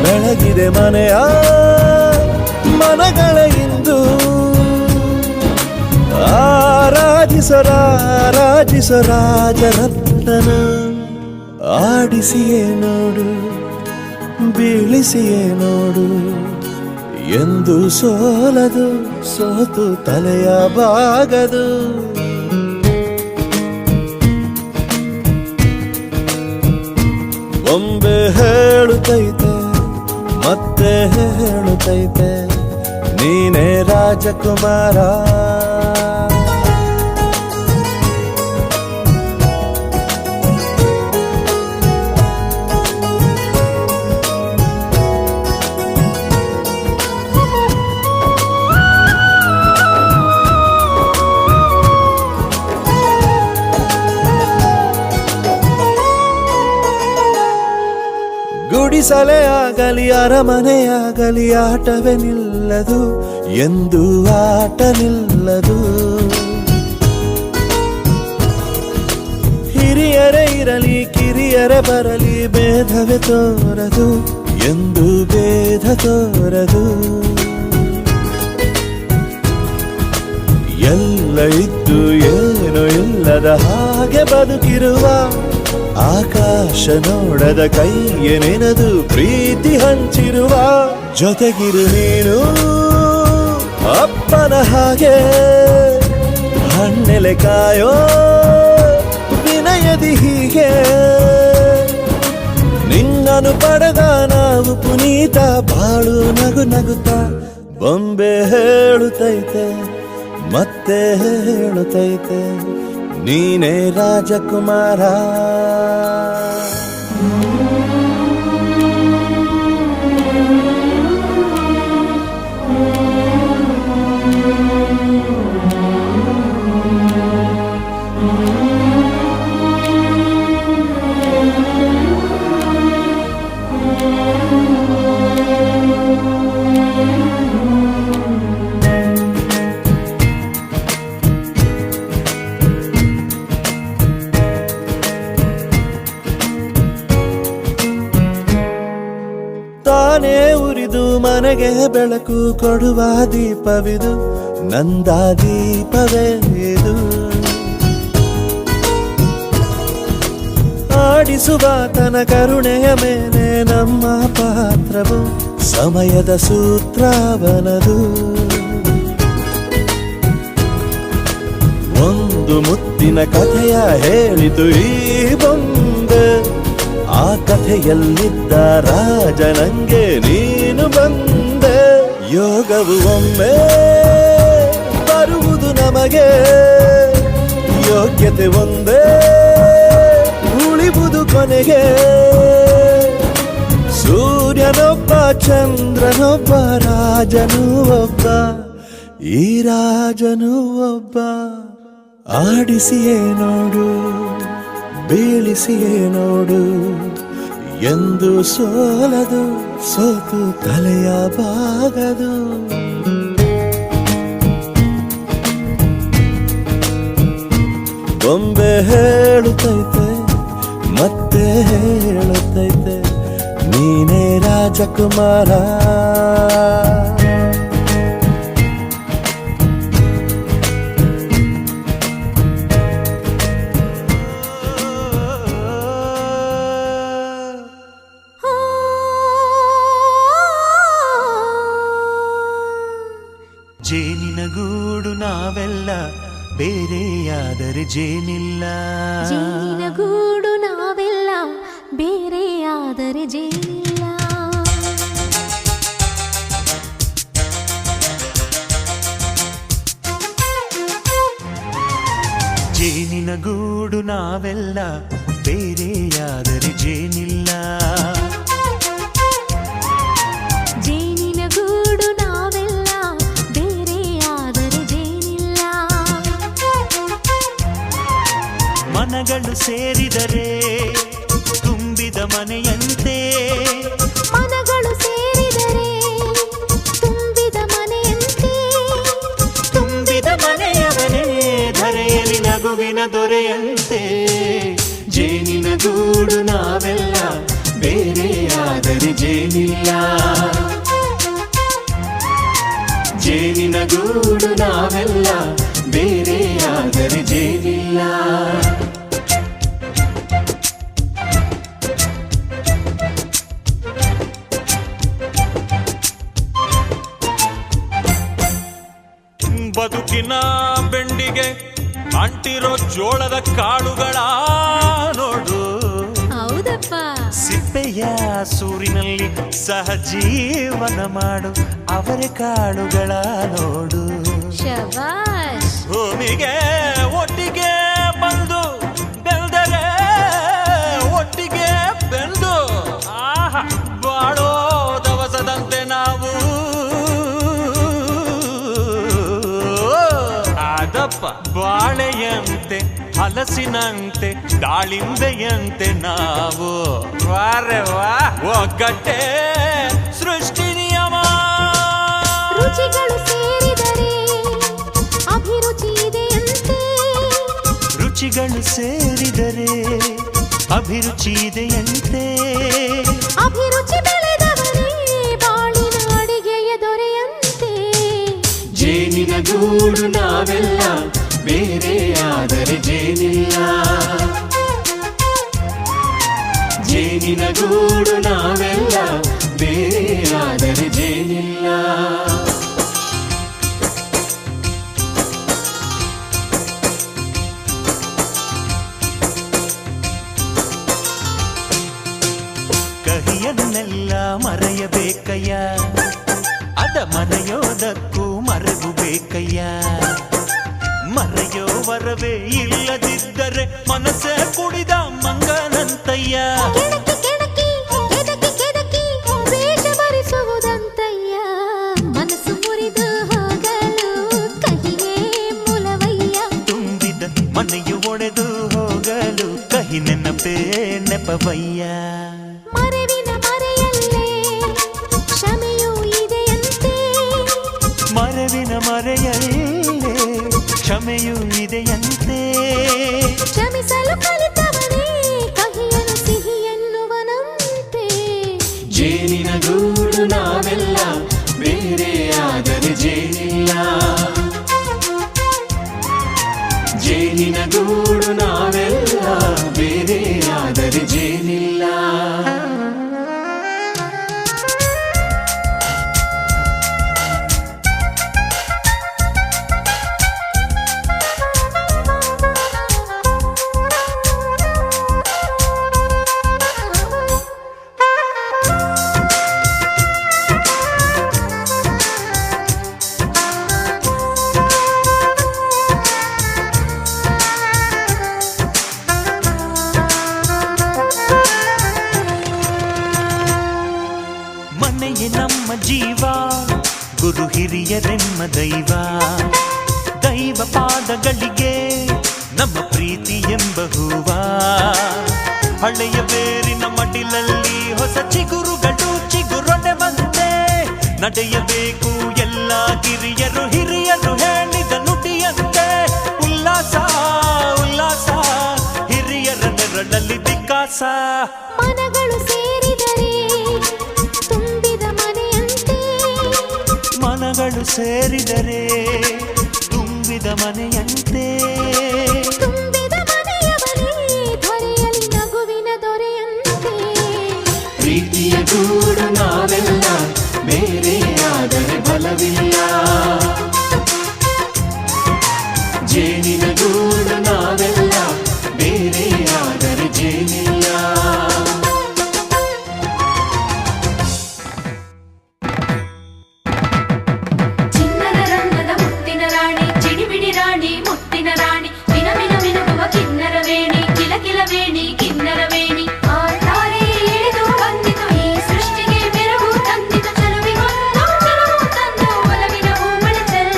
ಬೆಳಗಿದೆ ಮನೆಯ ಮನಗಳ ಇಂದು. ಆರಾಧಿಸೋ ರಾಜರತ್ನನ ಆಡಿಸಿಯೇ ನೋಡು ಬೀಳಿಸಿಯೇ ನೋಡು ಎಂದು ಸೋಲದು ಸೋತು ತಲೆಯ ಬಾಗದು. ಬೊಂಬೆ ಹೇಳುತ್ತೈತೆ ಮತ್ತೆ ಹೇಳುತ್ತೈತೆ ನೀನೇ ರಾಜಕುಮಾರ. ಗುಡಿಸಲೇ ಆಗಲಿ ಅರಮನೆಯಾಗಲಿ ಆಟವೇ ನಿಲ್ಲದು ಎಂದು ಆಟ ನಿಲ್ಲದು. ಹಿರಿಯರೇ ಇರಲಿ ಕಿರಿಯರೇ ಬರಲಿ ಭೇದವೇ ತೋರದು ಎಂದು ಭೇದ ತೋರದು. ಎಲ್ಲ ಇದ್ದು ಏನೋ ಇಲ್ಲದ ಹಾಗೆ ಬದುಕಿರುವ ಆಕಾಶ ನೋಡದ ಕೈಯೇ ನೆನೆದು ಪ್ರೀತಿ ಹಂಚಿರುವ. ಜೊತೆಗಿರು ನೀನು ಅಪ್ಪನ ಹಾಗೆ ಹಣ್ಣೆಲೆ ಕಾಯೋ ವಿನಯದಿ ಹೀಗೆ. ನಿನ್ನನು ಪಡೆದ ನಾವು ಪುನೀತ ಬಾಳು ನಗು ನಗುತ್ತಾ. ಬೊಂಬೆ ಹೇಳುತ್ತೈತೆ ಮತ್ತೆ ಹೇಳುತ್ತೈತೆ ನೀನೇ ರಾಜಕುಮಾರ. ತಾನೇ ಉರಿದು ಮನೆಗೆ ಬೆಳಕು ಕೊಡುವ ದೀಪವಿದು ನಂದ ದೀಪವೇ ಇದು. ಆಡಿಸುವ ತನ ಕರುಣೆಯ ಮೇಲೆ ನಮ್ಮ ಪಾತ್ರವು ಸಮಯದ ಸೂತ್ರವನದು. ಒಂದು ಮುತ್ತಿನ ಕಥೆಯ ಹೇಳಿತು ಈ ಬೊಂಬೆ. ಆ ಕಥೆಯಲ್ಲಿದ್ದ ರಾಜ ನಂಗೆ ನೀನು ಬಂದೆ. ಯೋಗವು ಒಮ್ಮೆ ಬರುವುದು ನಮಗೆ ಯೋಗ್ಯತೆ ಒಂದೇ ಉಳಿವುದು ಕೊನೆಗೆ. ಸೂರ್ಯನೊಬ್ಬ ಚಂದ್ರನೊಬ್ಬ ರಾಜನೂ ಒಬ್ಬ ಈ ರಾಜನೂ ಒಬ್ಬ. ಆಡಿಸಿಯೇ ನೋಡು ಬೀಳಿಸಿಯೇ ನೋಡು ಎಂದು ಸೋಲದು ಸೋತು ತಲೆಯ ಬಾಗದು. ಬೊಂಬೆ ಹೇಳುತ್ತೈತೆ ಮತ್ತೆ ಹೇಳುತ್ತೈತೆ ನೀನೇ ರಾಜಕುಮಾರ. ಜೇನಿನ ಗೂಡು ನಾವೆಲ್ಲ ಬೇರೆಯಾದರೆ ಜೇನಿಲ್ಲ. ಜೇನಿನ ಗೂಡು ನಾವೆಲ್ಲ ಬೇರೆಯಾದರೆ ಜೇನಿಲ್ಲ. ಜೇನಿನ ಗೂಡು ನಾವೆಲ್ಲ ಬೇರೆಯಾದರೆ ಜೇನಿಲ್ಲ. ಜೇನಿನ ಗೂಡು ನಾವೆಲ್ಲ ಬೇರೆಯಾದರೆ ಜೇನಿಲ್ಲ. ಮನಗಳು ಸೇರಿದರೆ ತುಂಬಿದ ಮನೆಯಂತೆ ಋಷಿಗಳು ಸೇರಿದರೆ ತುಂಬಿದ ಮನೆಯಂತೆ ತುಂಬಿದ ಮನೆಯವನೇ ಧರೆಯಲ್ಲಿ ನಗುವಿನ ದೊರೆಯಂತೆ ಜೇನಿನ ಗೂಡು ನಾವೆಲ್ಲ ಬೇರೆಯಾದರೆ ಜೇನಿಲ್ಲ ಜೇನಿನ ಗೂಡು ನಾವೆಲ್ಲ ಬೇರೆಯಾದರೆ ಜೇನಿಲ್ಲ ಬದುಕಿನ ಬೆಂಡಿಗೆ ಅಂಟಿರೋ ಜೋಳದ ಕಾಳುಗಳ ನೋಡು ಹೌದಪ್ಪ ಸಿಪ್ಪೆಯ ಸೂರಿನಲ್ಲಿ ಸಹಜೀವನ ಮಾಡು ಅವರೆ ಕಾಳುಗಳ ನೋಡು ಶಬಾಷ್ ಭೂಮಿಗೆ ಒಟ್ಟಿಗೆ ಬಂದು ಬೆಳೆದರೆ ಒಟ್ಟಿಗೆ ಬೆಂದು ಆಹಾ ಬಾಳೋ ದವಸದಂತೆ ನಾವು ಅದಪ್ಪ ಬಾಳೆಯಂತೆ ಹಲಸಿನಂತೆ ದಾಳಿಂಬೆಯಂತೆ ನಾವು ವಾರೆ ವಾ ಒಗ್ಗಟ್ಟೆ ಸೃಷ್ಟಿ ನಿಯಮ ರುಚಿಗಳು ಸೇರಿದರೆ ಅಭಿರುಚಿ ಇದೆಯಂತೆ ರುಚಿಗಳು ಸೇರಿದರೆ ಅಭಿರುಚಿ ಇದೆಯಂತೆ ಅಭಿರುಚಿ ಬೆಳೆದವರೇ ಬಾಳಿನ ಅಡಿಗೆಯ ದೊರೆಯಂತೆ ಜೇನಿನ ಗೂಡು ನಾವೆಲ್ಲ ಬೇರೆಯಾದರೆ ಜೇನಿಲ್ಲ ಜೇನಿನ ಗೂಡು ನಾವೆಲ್ಲ ಬೇರೆಯಾದರೆ ಜೇನಿಲ್ಲ ಕಹಿಯನ್ನೆಲ್ಲ ಮರೆಯಬೇಕಯ್ಯ ಅದ ಮರೆಯೋದಕ್ಕೂ ಮರೆವು ಬೇಕಯ್ಯ ಮರೆಯೋ ವರವೇ ಇಲ್ಲದಿದ್ದರೆ ಮನಸ್ಸೇ ಕುಡಿದ ಮಂಗನಂತಯ್ಯ ಕೆಣಕಿ ಕೆಣಕಿ ಕೆದಕಿ ಕೆದಕಿ ವೇಷ ಭರಿಸುವುದಂತಯ್ಯ ಮನಸ್ಸು ಮುರಿದು ಹೋಗಲು ಕಹಿಯೇ ಮೂಲವಯ್ಯ ತುಂಬಿದ ಮನೆಯು ಒಡೆದು ಹೋಗಲು ಕಹಿ ನೆನಪೇ ನೆಪವಯ್ಯ ಮರೆವಿನ ಮರೆಯಲ್ಲೇ ಕ್ಷಮೆಯೂ ಇದೆಯಂತೆ ಮರೆವಿನ ಮರೆಯಲ್ಲೇ ಕ್ಷಮೆಯೂ ಇದೆಯಂತೆ ಕ್ಷಮಿಸಲು ಕಲಿತವನೇ ಕಹಿಯನು ಸಿಹಿ ಎನ್ನುವನಂತೆ ಜೇನಿನ ಗೂಡು ನಾವೆಲ್ಲ ಬೇರೆಯಾದರೆ ಜೇನಿಲ್ಲ ಜೇನಿನ ಗೂಡು ನಾವೆಲ್ಲ ಬೇರೆಯಾದರೆ ಜೇನಿಲ್ಲ ಮನೆಯೇ ನಮ್ಮ ಜೀವ ಗುರು ಹಿರಿಯರೆಮ್ಮ ದೈವ ದೈವ ಪಾದಗಳಿಗೆ ನಮ್ಮ ಪ್ರೀತಿ ಎಂಬ ಹೂವ ಹಳೆಯ ಬೇರಿನ ಮಡಿಲಲ್ಲಿ ಹೊಸ ಚಿಗುರುಗಳು ಚಿಗುರೊಡೆ ಬಂದೆ ನಡೆಯಬೇಕು ಎಲ್ಲ ಕಿರಿಯರು ಹಿರಿಯರು ಹೇಳಿದ ನುಡಿಯಂತೆ ಉಲ್ಲಾಸ ಉಲ್ಲಾಸ ಹಿರಿಯರ ನೆರಳಲ್ಲಿ ವಿಕಾಸ ಮನಗಳು ಸೇರಿದರೆ ತುಂಬಿದ ಮನೆಯಂತೆ ಮನಗಳು ಸೇರಿದರೆ ತುಂಬಿದ ಮನೆಯಂತೆ ತುಂಬಿದ ಮನೆಯವರೇ ಧರೆಯಲ್ಲಿ ನಗುವಿನ ದೊರೆಯಂತೆ ಪ್ರೀತಿಯ ಗೂಡು ನಾವೆಲ್ಲ ಬೇರೆಯಾದರೆ ಬಲವಿಲ್ಲ ಜೇನಿನ ಗೂಡು ನಾವೆಲ್ಲ ಬೇರೆಯಾದರೆ ಜೇನಿಲ್ಲ ಚಿನ್ನದ ರಂಗದ ಮುತ್ತಿನ ರಾಣಿ ಚಿಡಿಬಿಡಿ ರಾಣಿ ಮುತ್ತಿನ ರಾಣಿ ಮಿನ ಮಿನ ಮಿನುಗುವ ಕಿನ್ನರ ವೇಣಿ ಕಿಲ ಕಿಲ ವೇಣಿ ಕಿನ್ನರ ವೇಣಿ ಆಟಾರೆ ಇಳಿದು ಬಂದಿತು ಈ ಸೃಷ್ಟಿಗೆ ಮೆರಗು ತಂದಿತು ಚಲುವಿಗೊಂದು ಚಲುವು ತಂದು ಒಲವಿನ ಹೂಮಳೆ ಚೆಲ್ಲಿ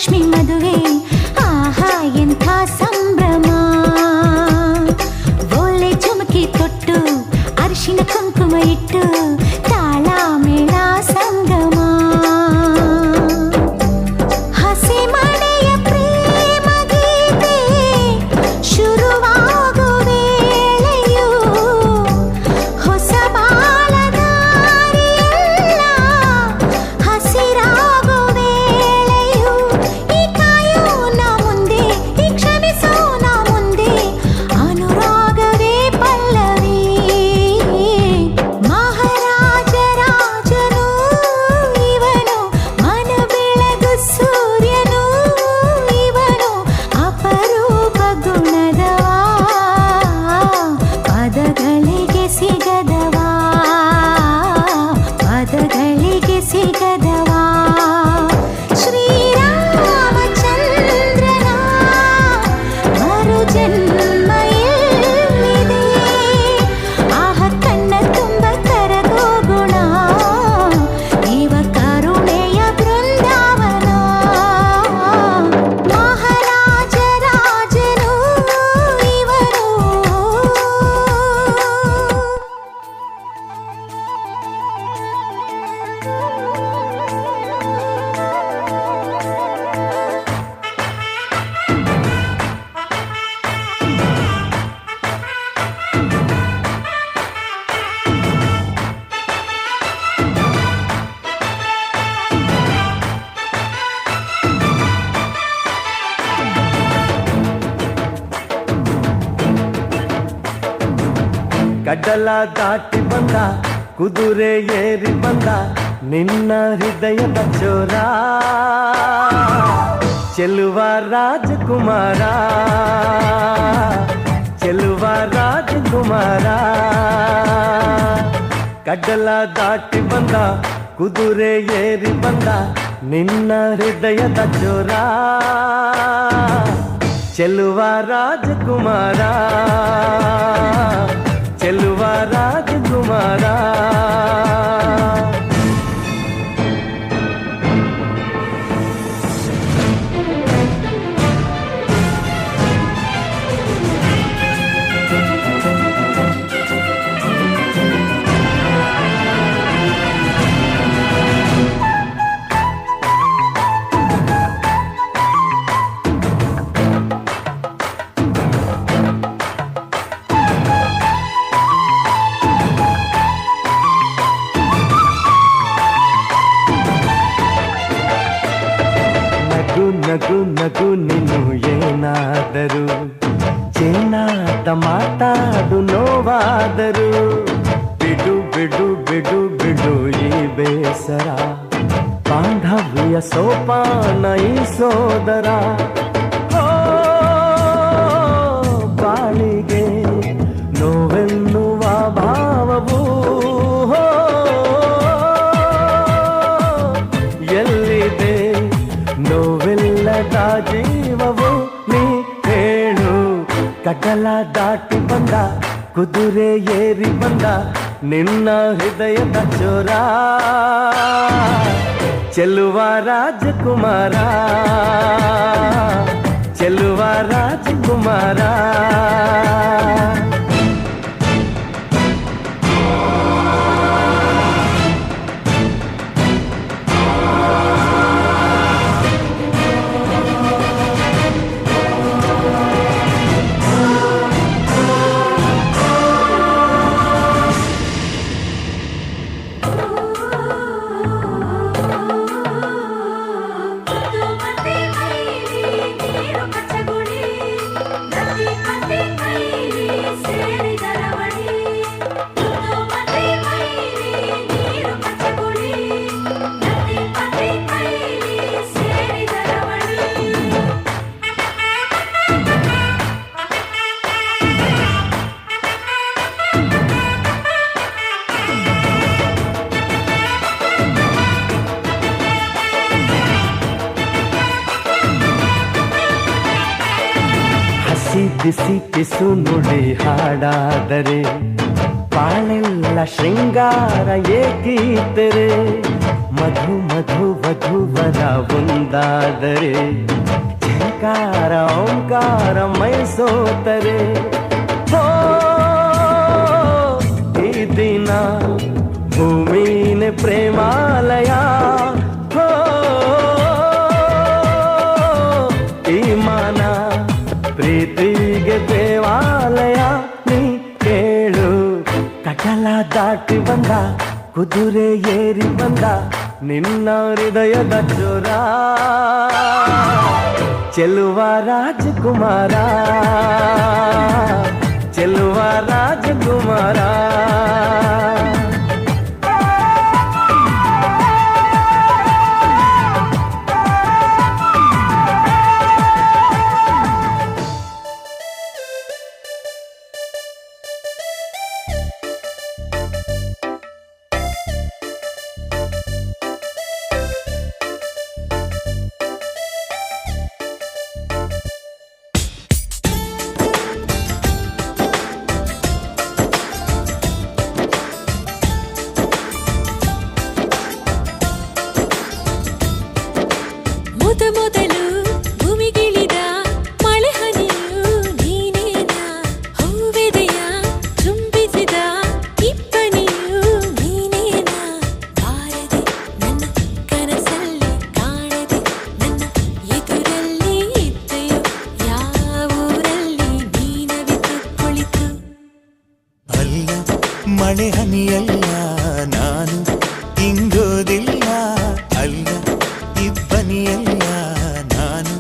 ಲಕ್ಷ್ಮಿ ಮದುವೆ ಆಹಾ ಎಂಥ ಸಂಭ್ರಮ ಓಲೆ ಚುಮಕಿ ತೊಟ್ಟು ಅರಿಶಿನ ಕುಂಕುಮ ಇಟ್ಟು ತಾಳ ಮೇಳ ಸಂಗಮ ಹಸಿ ಮನೆಯ ಪ್ರೇಮ ಗೀತೆ ಶುರುವಾಗೋ ವೇಳೆಯು ಹೊಸ ಬಾಳದಾರಿಯೆಲ್ಲ ಹಸಿರಾಗೋ ವೇಳೆಯು ಈ ಕಾಯೋ ನಾ ಮುಂದೆ ಈ ಕ್ಷಮಿಸೋ ನಾ ಮುಂದೆ ಅನುರಾಗವೇ ಪಲ್ಲವಿ ಮಹಾರಾಜ ರಾಜನು ಇವನು ಮನ ಬೆಳಗು ಸೂರ್ಯನು ಇವನು ಅಪರೂಪ ಗುಣದವಾ ಪದಗಳಿಗೆ ಸಿಗದವಾ ಪದಗಳಿಗೆ ಸಿಗದವಾ ಶ್ರೀರಾಮಚಂದ್ರನ ಮರು ಜನ್ಮ ಎಲ್ಲಿದೆ ಆಹ ಕಣ್ಣ ತುಂಬ ಕರಗೋ ಗುಣ ಇವ ಕರುಣೆಯ ಬೃಂದಾವನ ಮಹಾರಾಜ ರಾಜನು ಇವನು ಕಡಲ ದಾಟಿ ಬಂದ ಕುದುರೆ ಏರಿ ಬಂದ ನಿನ್ನ ಹೃದಯದ ಚೋರ ಚೆಲುವ ರಾಜಕುಮಾರ ಚೆಲುವ ರಾಜಕುಮಾರ ಕಡಲ ದಾಟಿ ಬಂದ ಕುದುರೆ ಏರಿ ಬಂದ ನಿನ್ನ ಹೃದಯದ ಚೋರ ಚೆಲುವ ರಾಜಕುಮಾರ ಚೆಲುವ ರಾಜಕುಮಾರ ನಗು ನಗು ನೀನು ಏನಾದರೂ ಚಿನ್ನಾದ ಮಾತಾಡು ನೋವಾದರು ಬಿಡು ಬಿಡು ಬಿಡು ಬಿಡು ಈ ಬೇಸರ ಬಾಂಧವ್ಯ ಸೋಪಾನ ಈ ಸೋದರ ಓ ಬಾಳಿಗೆ ನೋವೆನ್ನುವ ಭಾವವು ಎಲ್ಲಿದೆ ನೋವೆಲ್ಲದ ಜೀವವು ನೀ ಹೇಳು ಕಡಲ ದಾಟಿ ಬಂದ ಕುದುರೆ ಏರಿ ಬಂದ ನಿನ್ನ ಹೃದಯದ ಚೋರ ಚೆಲುವ ರಾಜಕುಮಾರ ಚೆಲುವ ರಾಜಕುಮಾರ ಬಿಸಿ ಪಿಸು ನುಡಿ ಹಾಡಾದರೆ ಬಾಳೆಲ್ಲ ಶೃಂಗಾರ ಏಕೀತರೆ ಮಧು ಮಧು ವಧುವರ ಒಂದಾದರೆ ಝಂಕಾರ ಓಂಕಾರ ಮೈ ಸೋತರೆ ಹೋ ಈ ದಿನ ಭೂಮಿನೇ ಪ್ರೇಮಾಲಯ ಹೋ ಈ ಮಾನ ಪ್ರೀತಿಗೆ ದೇವಾಲಯ ನೀ ಕೇಳು ಕಟಲ ದಾಟಿ ಬಂದ ಕುದುರೆ ಏರಿ ಬಂದ ನಿನ್ನ ಹೃದಯದ ಚೋರ ಚೆಲುವ ರಾಜಕುಮಾರ ಚೆಲುವ ರಾಜಕುಮಾರ ಮೊದಲು ಭೂಮಿಗಿಳಿದ ಮಳೆ ಹನಿಯು ನೀನೇನ ಹೂವೆದೆಯ ಚುಂಬಿಸಿದ ಇಬ್ಬನಿಯು ನೀನೇನ ಬಾರದೆ ನನ್ನ ಕನಸಲ್ಲಿ ಕಾಣದೆ ನನ್ನ ಎದುರಲ್ಲಿ ಇದ್ದೆಯೋ ಯಾವೂರಲ್ಲಿ ನೀನವಿತು ಕುಳಿತು ಅಲ್ಲ ಮಳೆ ಹನಿಯಲ್ಲ ನಾನು ಹಿಂಗೋದಿಲ್ಲ ಅಲ್ಲ ಇಬ್ಬನಿಯಲ್ಲ ನಾನು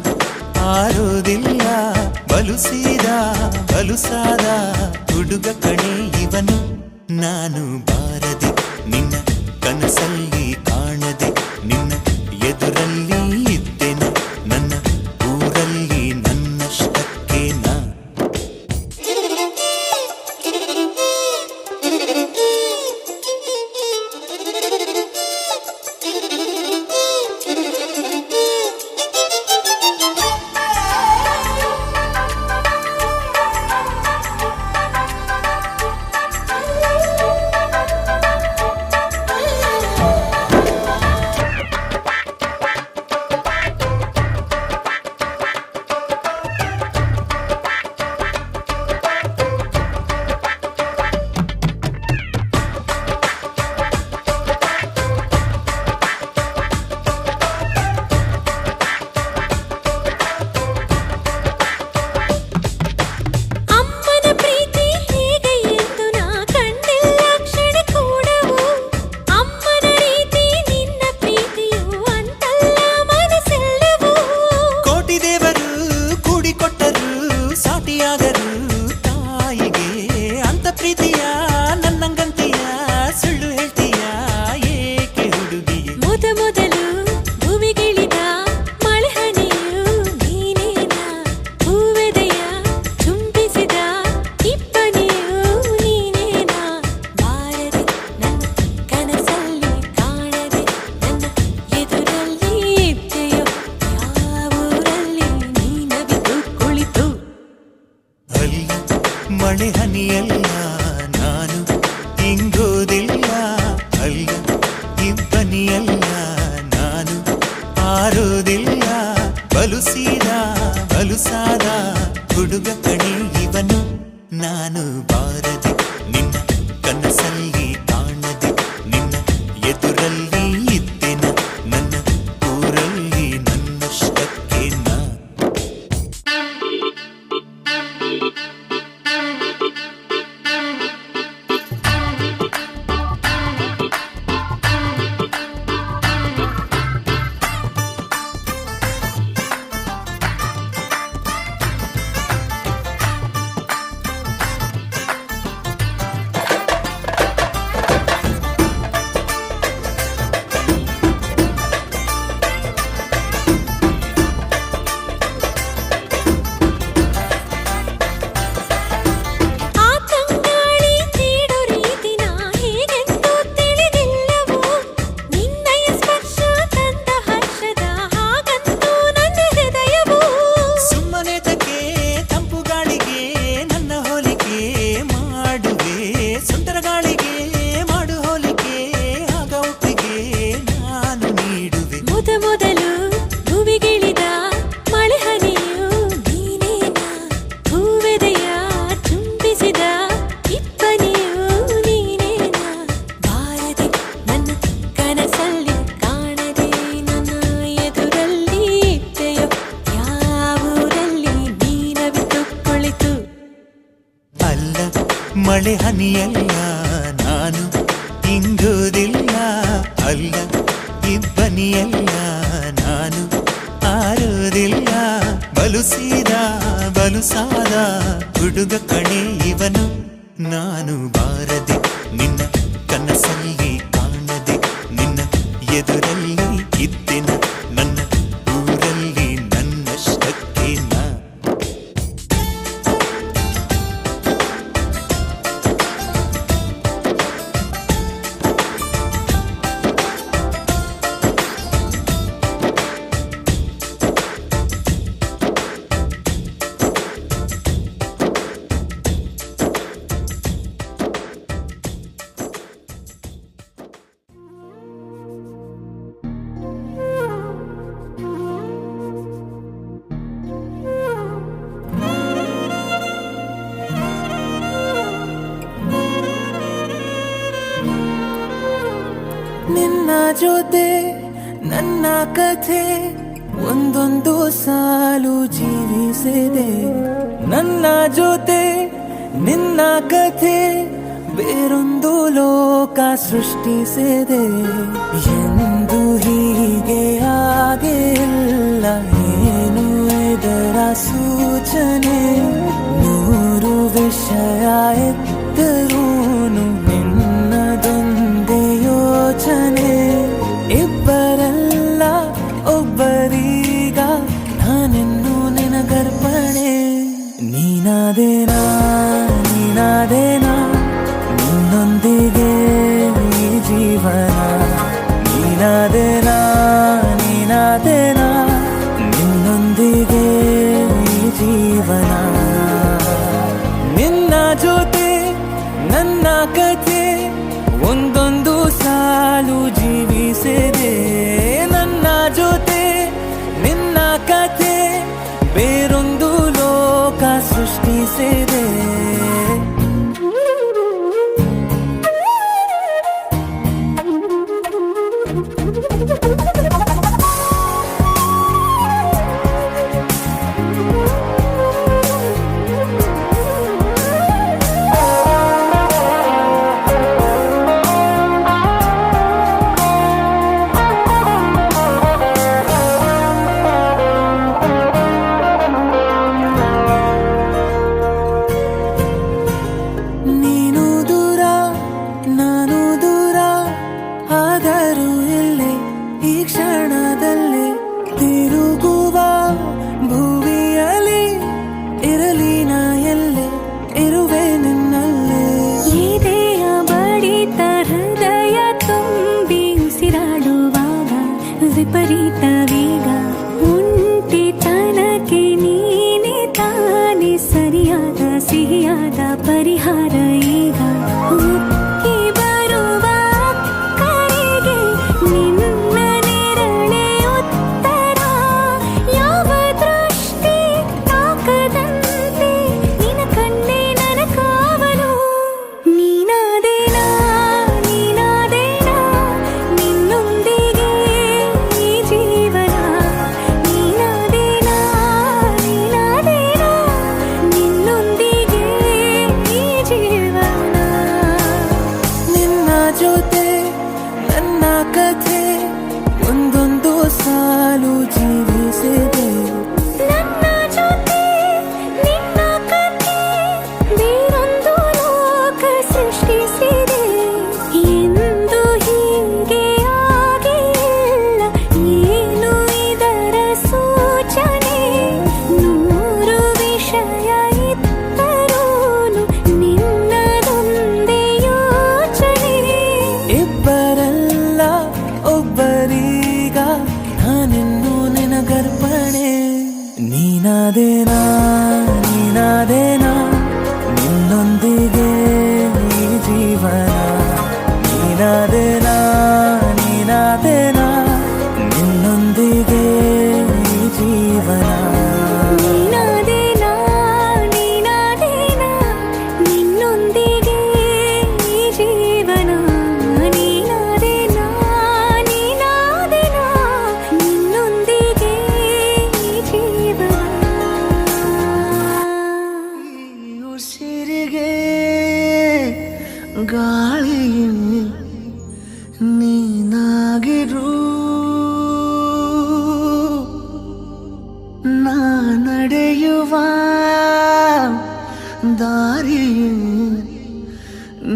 ಆರೋದಿಲ್ಲ ಬಲುಸೀದ ಬಲುಸಾದ ಹುಡುಗ ಕಣೆ ಇವನು ನಾನು ಬಾರದೆ ನಿನ್ನ ಕನಸಲ್ಲಿ ಕಾಣದೆ ನಿನ್ನ ಎದುರಲ್ಲಿ ಇದ್ದೆನ ನನ್ನ ಊರಲ್ಲಿ ನನ್ನಷ್ಟಕ್ಕೆ ನಾ ಅಮ್ಮನ ಪ್ರೀತಿ ಹೇಗೆ ಎಂದು ನಾ ಕಂಡಿಲ್ಲ ಕ್ಷಣ ಕೂಡವು ಅಮ್ಮನ ರೀತಿ ನಿನ್ನ ಪ್ರೀತಿಯು ಅಂತಲ್ಲ ಮನಸ್ಸೆಲ್ಲವೂ ಕೋಟಿ ದೇವರು ಕೂಡಿಕೊಟ್ಟರು ಸಾಟಿಯಾದರು ತಾಯಿಗೆ ಅಂತ ಪ್ರೀತಿಯ ನನ್ನಂಗಂತೀಯ ಸುಳ್ಳು ಹೇಳ್ತೀಯ ಏಕೆ ಹುಡುಗಿಯೇ ಮೊದಲು ಭೂಮಿಗಿಳಿದ ಮಳೆ ಹನಿಯು ನೀನೇನ ಹೂವೆದೆಯ ಚುಂಬಿಸಿದ ಇಬ್ಬನಿಯು ನೀನೇನ ಬಾರದೆ ನನ್ನ ಕನಸಲ್ಲಿ ಕಾಣದೆ ನನ್ನ ಎದುರಲ್ಲಿ ಇದ್ದೆಯೋ ಯಾವೂರಲ್ಲಿ ನೀನವಿತು ಕುಳಿತು ಅಲ್ಲ ಮಳೆ ಹನಿಯಲ್ಲ ನಾನು ಹಿಂಗೋದಿಲ್ಲ ಅಲ್ಲ ಇಬ್ಬನಿಯಲ್ಲ ನಾನು ಆರೋದಿಲ್ಲ ಬಲುಸೀದ ಬಲುಸಾದ ಹುಡುಗ ಕಣೆ ಇವನು ನಾನು ಬಾರದೆ ನಿನ್ನ ಕನಸಲ್ಲಿ ಕಾಣದೆ ನಿನ್ನ ಎದುರಲ್ಲಿ ಇದ್ದೆನ ನನ್ನ ಊರಲ್ಲಿ ನನ್ನಷ್ಟಕ್ಕೆ ನಾ ಮೊದಲು ಭುವಿಗಿಳಿದ ಮಳೆ ಹನಿಯು ನೀನೇನಾ ಹೂವೆದೆಯ ಚುಂಬಿಸಿದ ಇಬ್ಬನಿಯು ನೀನೇನಾ ಬಾರದೆ ನನ್ನ ಕನಸಲ್ಲಿ ಕಾಣದೆ ನನ್ನ ಎದುರಲ್ಲಿ ಇದ್ದೆಯೋ ಯಾವೂರಲ್ಲಿ ನೀನವಿತು ಕುಳಿತು ಅಲ್ಲ ಮಳೆ ಹನಿಯಲ್ಲ ನಾನು ಇಂಗುವುದಿಲ್ಲ ಅಲ್ಲ ಇಬ್ಬನಿಯಲ್ಲ ನಾನು ಆರುವುದಿಲ್ಲ ಬಲುಸೀದ ಬಲುಸಾದ ಹುಡುಗ ಕಣೆ ಇವನು ನಾನು ಬಾರದೆ ನಿನ್ನ ಕನಸಲ್ಲಿ ಕಾಣದೆ ನಿನ್ನ ಎದುರಲ್ಲಿ ಇದ್ದೆನ ನನ್ನ ಊರಲ್ಲಿ ನನ್ನಷ್ಟಕ್ಕೆ ನಾ ನಿನ್ನ ಜೊತೆ ನನ್ನ ಕಥೆ ಒಂದೊಂದು ಸಾಲು ಜೀವಿಸಿದೆ ನನ್ನ ಜೊತೆ ನಿನ್ನ ಕಥೆ ಬೇರೊಂದು ಲೋಕ ಸೃಷ್ಟಿಸಿದೆ ಎಂದು ಹೀಗೆ ಆಗಿಲ್ಲ ಏನು ಇದರ ಸೂಚನೆ ನೂರು ವಿಷಯ ಎತ್ತರೂನು ನಿನ್ನದೊಂದೇ ಯೋಚನೆ ಇಬ್ಬರಲ್ಲ ಒಬ್ಬರೀಗ ನಾನೆನ್ನು ನಿನಗರ್ಪಣೆ ನೀನಾದೇನಾ ನೀನಾದೇನಾ ನಿನ್ನೊಂದಿಗೆ ಈ ಜೀವನ ನೀನಾದೇನಾ ನೀನಾದೇನಾ ನಿನ್ನೊಂದಿಗೆ ಈ ಜೀವನ ನಿನ್ನ ಜೊತೆ ನನ್ನ ಕಥೆ ಒಂದೊಂದು ಸಾಲು ಜೀವಿಸಿದೆ ನನ್ನ ಜೊತೆ ನಿನ್ನ ಕಥೆ ಬೇರೊಂದು ಲೋಕ ಸೃಷ್ಟಿಸಿದೆ ನೀನು ದೂರ ನಾನು ದೂರ ಆದರೂ ಇಲ್ಲೇ ಈ ಕ್ಷಣದಲ್ಲೇ ತಿರುಗುವ ಭುವಿಯಲ್ಲಿ ಇರಲಿ ನಾ ಎಲ್ಲೇ ಇರುವೆ ನಿನ್ನಲ್ಲೇ ಎದೆಯ ಬಡಿತ ಹೃದಯ ತುಂಬಿ ಉಸಿರಾಡುವಾಗ ವಿಪರೀತ ವೇಗ ಒಂಟಿತನಕ್ಕೆ ನೀನೆ ತಾನೆ ಸರಿಯಾದ ಸಿಹಿಯಾದ ಪರಿಹಾರ ಈಗ ಉಕ್ಕಿ ಬರುವ ಕರೆಗೆ ನಿನ್ನ ನೆರಳೆ ಉತ್ತರ ಯಾವ ದೃಷ್ಟಿ ತಾಕದಂತೆ ನಿನ ಕಣ್ಣೆ ನನ್ನ ಕಾವಲು ನೀನಾದೇನಾ ನೀನಾದೇನಾ ನಿನ್ನೊಂದಿಗೆ ಈ ಜೀವನ ನೀನಾದೇನಾ ನೀನಾದೇನಾ ನಿನ್ನೊಂದಿಗೆ ಈ ಜೀವನ ನಿನ್ನ ಜೊತೆ ನನ್ನ ಕಥೆ ಒಂದೊಂದು ಸಾಲು ಜೀವಿಸಿದೆ ನನ್ನ ಜೊತೆ ನಿನ್ನ ಕಥೆ ಬೇರೊಂದು ಲೋಕ ಸೃಷ್ಟಿಸಿದೆ ಎಂದು ಹೀಗೆ ಆಗಿಲ್ಲ ಏನು ಇದರ ಸೂಚನೆ ನೂರು ವಿಷಯ ಇತ್ತರೂನು ನಿನ್ನದೊಂದೇ ಯೋಚನೆ ಇಬ್ಬರಲ್ಲ ಒಬ್ಬರೀಗ ನಾನೆನ್ನು ನಿನಗರ್ಪಣೆ ನೀನಾದೇನಾ ನೀನಾದೇನಾ ನಿನ್ನೊಂದಿಗೆ ಈ ಜೀವನ ನೀನಾದೇನಾ ನೀನಾದೇನಾ ನಿನ್ನೊಂದಿಗೆ ನಿನ್ನೊಂದಿಗೆ ಈ ಜೀವನ ನೀನಾದೇನಾ ನೀನಾದೇನಾ ನಿನ್ನೊಂದಿಗೆ ಈ ಜೀವನ ನೀನಾದೇನಾ ನೀನಾದೇನಾ ನಿನ್ನೊಂದಿಗೆ ಈ ಜೀವನ ಉಸಿರಿಗೆ ಗಾಳಿ ನೀನಾಗಿರು ನಾ ನಡೆಯುವ ದಾರಿ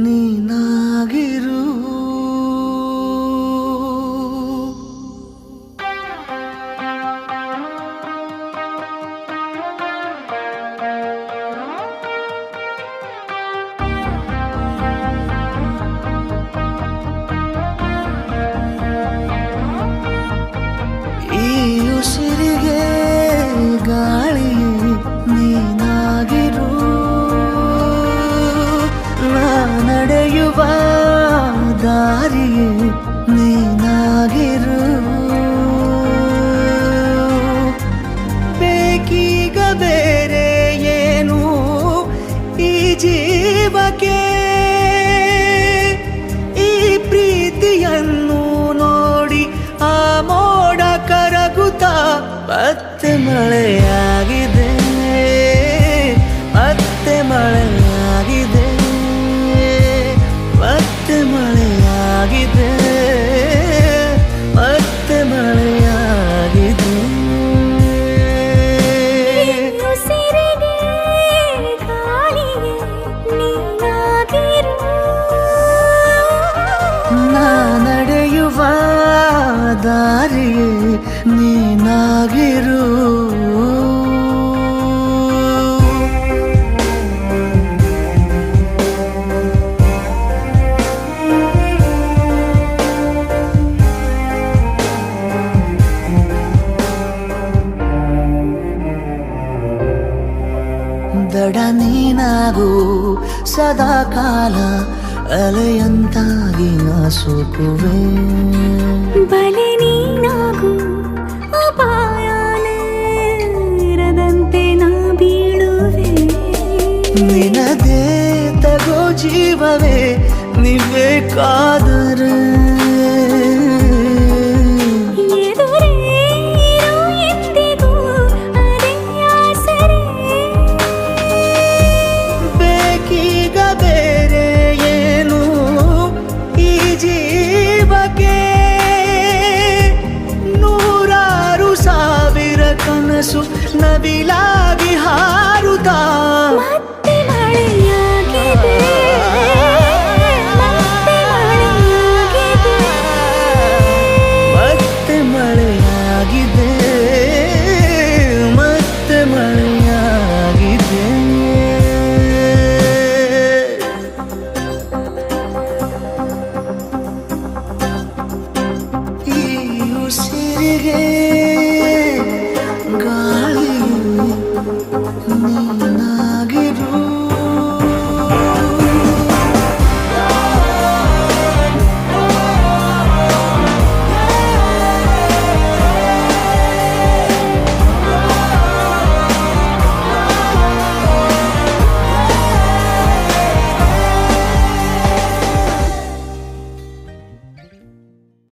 ನೀನಾಗಿರು ಈ ಉಸಿರಿಗೆ ಗಾಳಿ ನೀನಾಗಿರು ನಾ ನಡೆಯುವ ದಾರಿ ನೀನಾಗಿರು ಬೇಕೀಗ ಬೇರೆ ಏನು ಈ ಜೀವಕ್ಕೆ ಈ ಪ್ರೀತಿಯನ್ನು ನೋಡಿ ಆ ಮೋಡ ಕರಗುತ್ತಾ ಮತ್ತೆ ಮಳೆಯಾಗಿದೆ ಮತ್ತೆ ಮಳೆಯಾಗಿದೆ ಮತ್ತೆ ಮಳೆಯಾಗಿದೆ ಮತ್ತೆ ಮಳೆಯಾಗಿದೆ ಉಸಿರಿಗೆ ಗಾಳಿಗೆ ನೀನಾಗಿರು ನಾ ನಡೆಯುವ ದಾರಿ ನೀನಾಗಿರು ದಡ ನೀನಾಗು ಸದಾ ಕಾಲ ಅಲೆಯಂತಾಗಿ ನಾ ಸೋಕುವೆ ಬಲೆ ನೀನಾಗು ಅಪಾಯನೇ ಇರದಂತೆ ನಾ ಬೀಳುವೆ ನಿನದೇ ತಗೋ ಜೀವವೇ ನೀಬೇಕಾದರೆ ಎದುರೇ ಇರು ಎಂದಿಗೂ ಅದೇ ಆಸರೆ ಬೇಕೀಗ ಬೇರೆ ಏನು ಈ ಜೀವಕ್ಕೆ ನೂರಾರು ಸಾವಿರ ಕನಸು ನವಿಲಾಗಿ ಹಾರುತ್ತಾ ಮತ್ತೆ ಮಳೆಯಾಗಿದೆ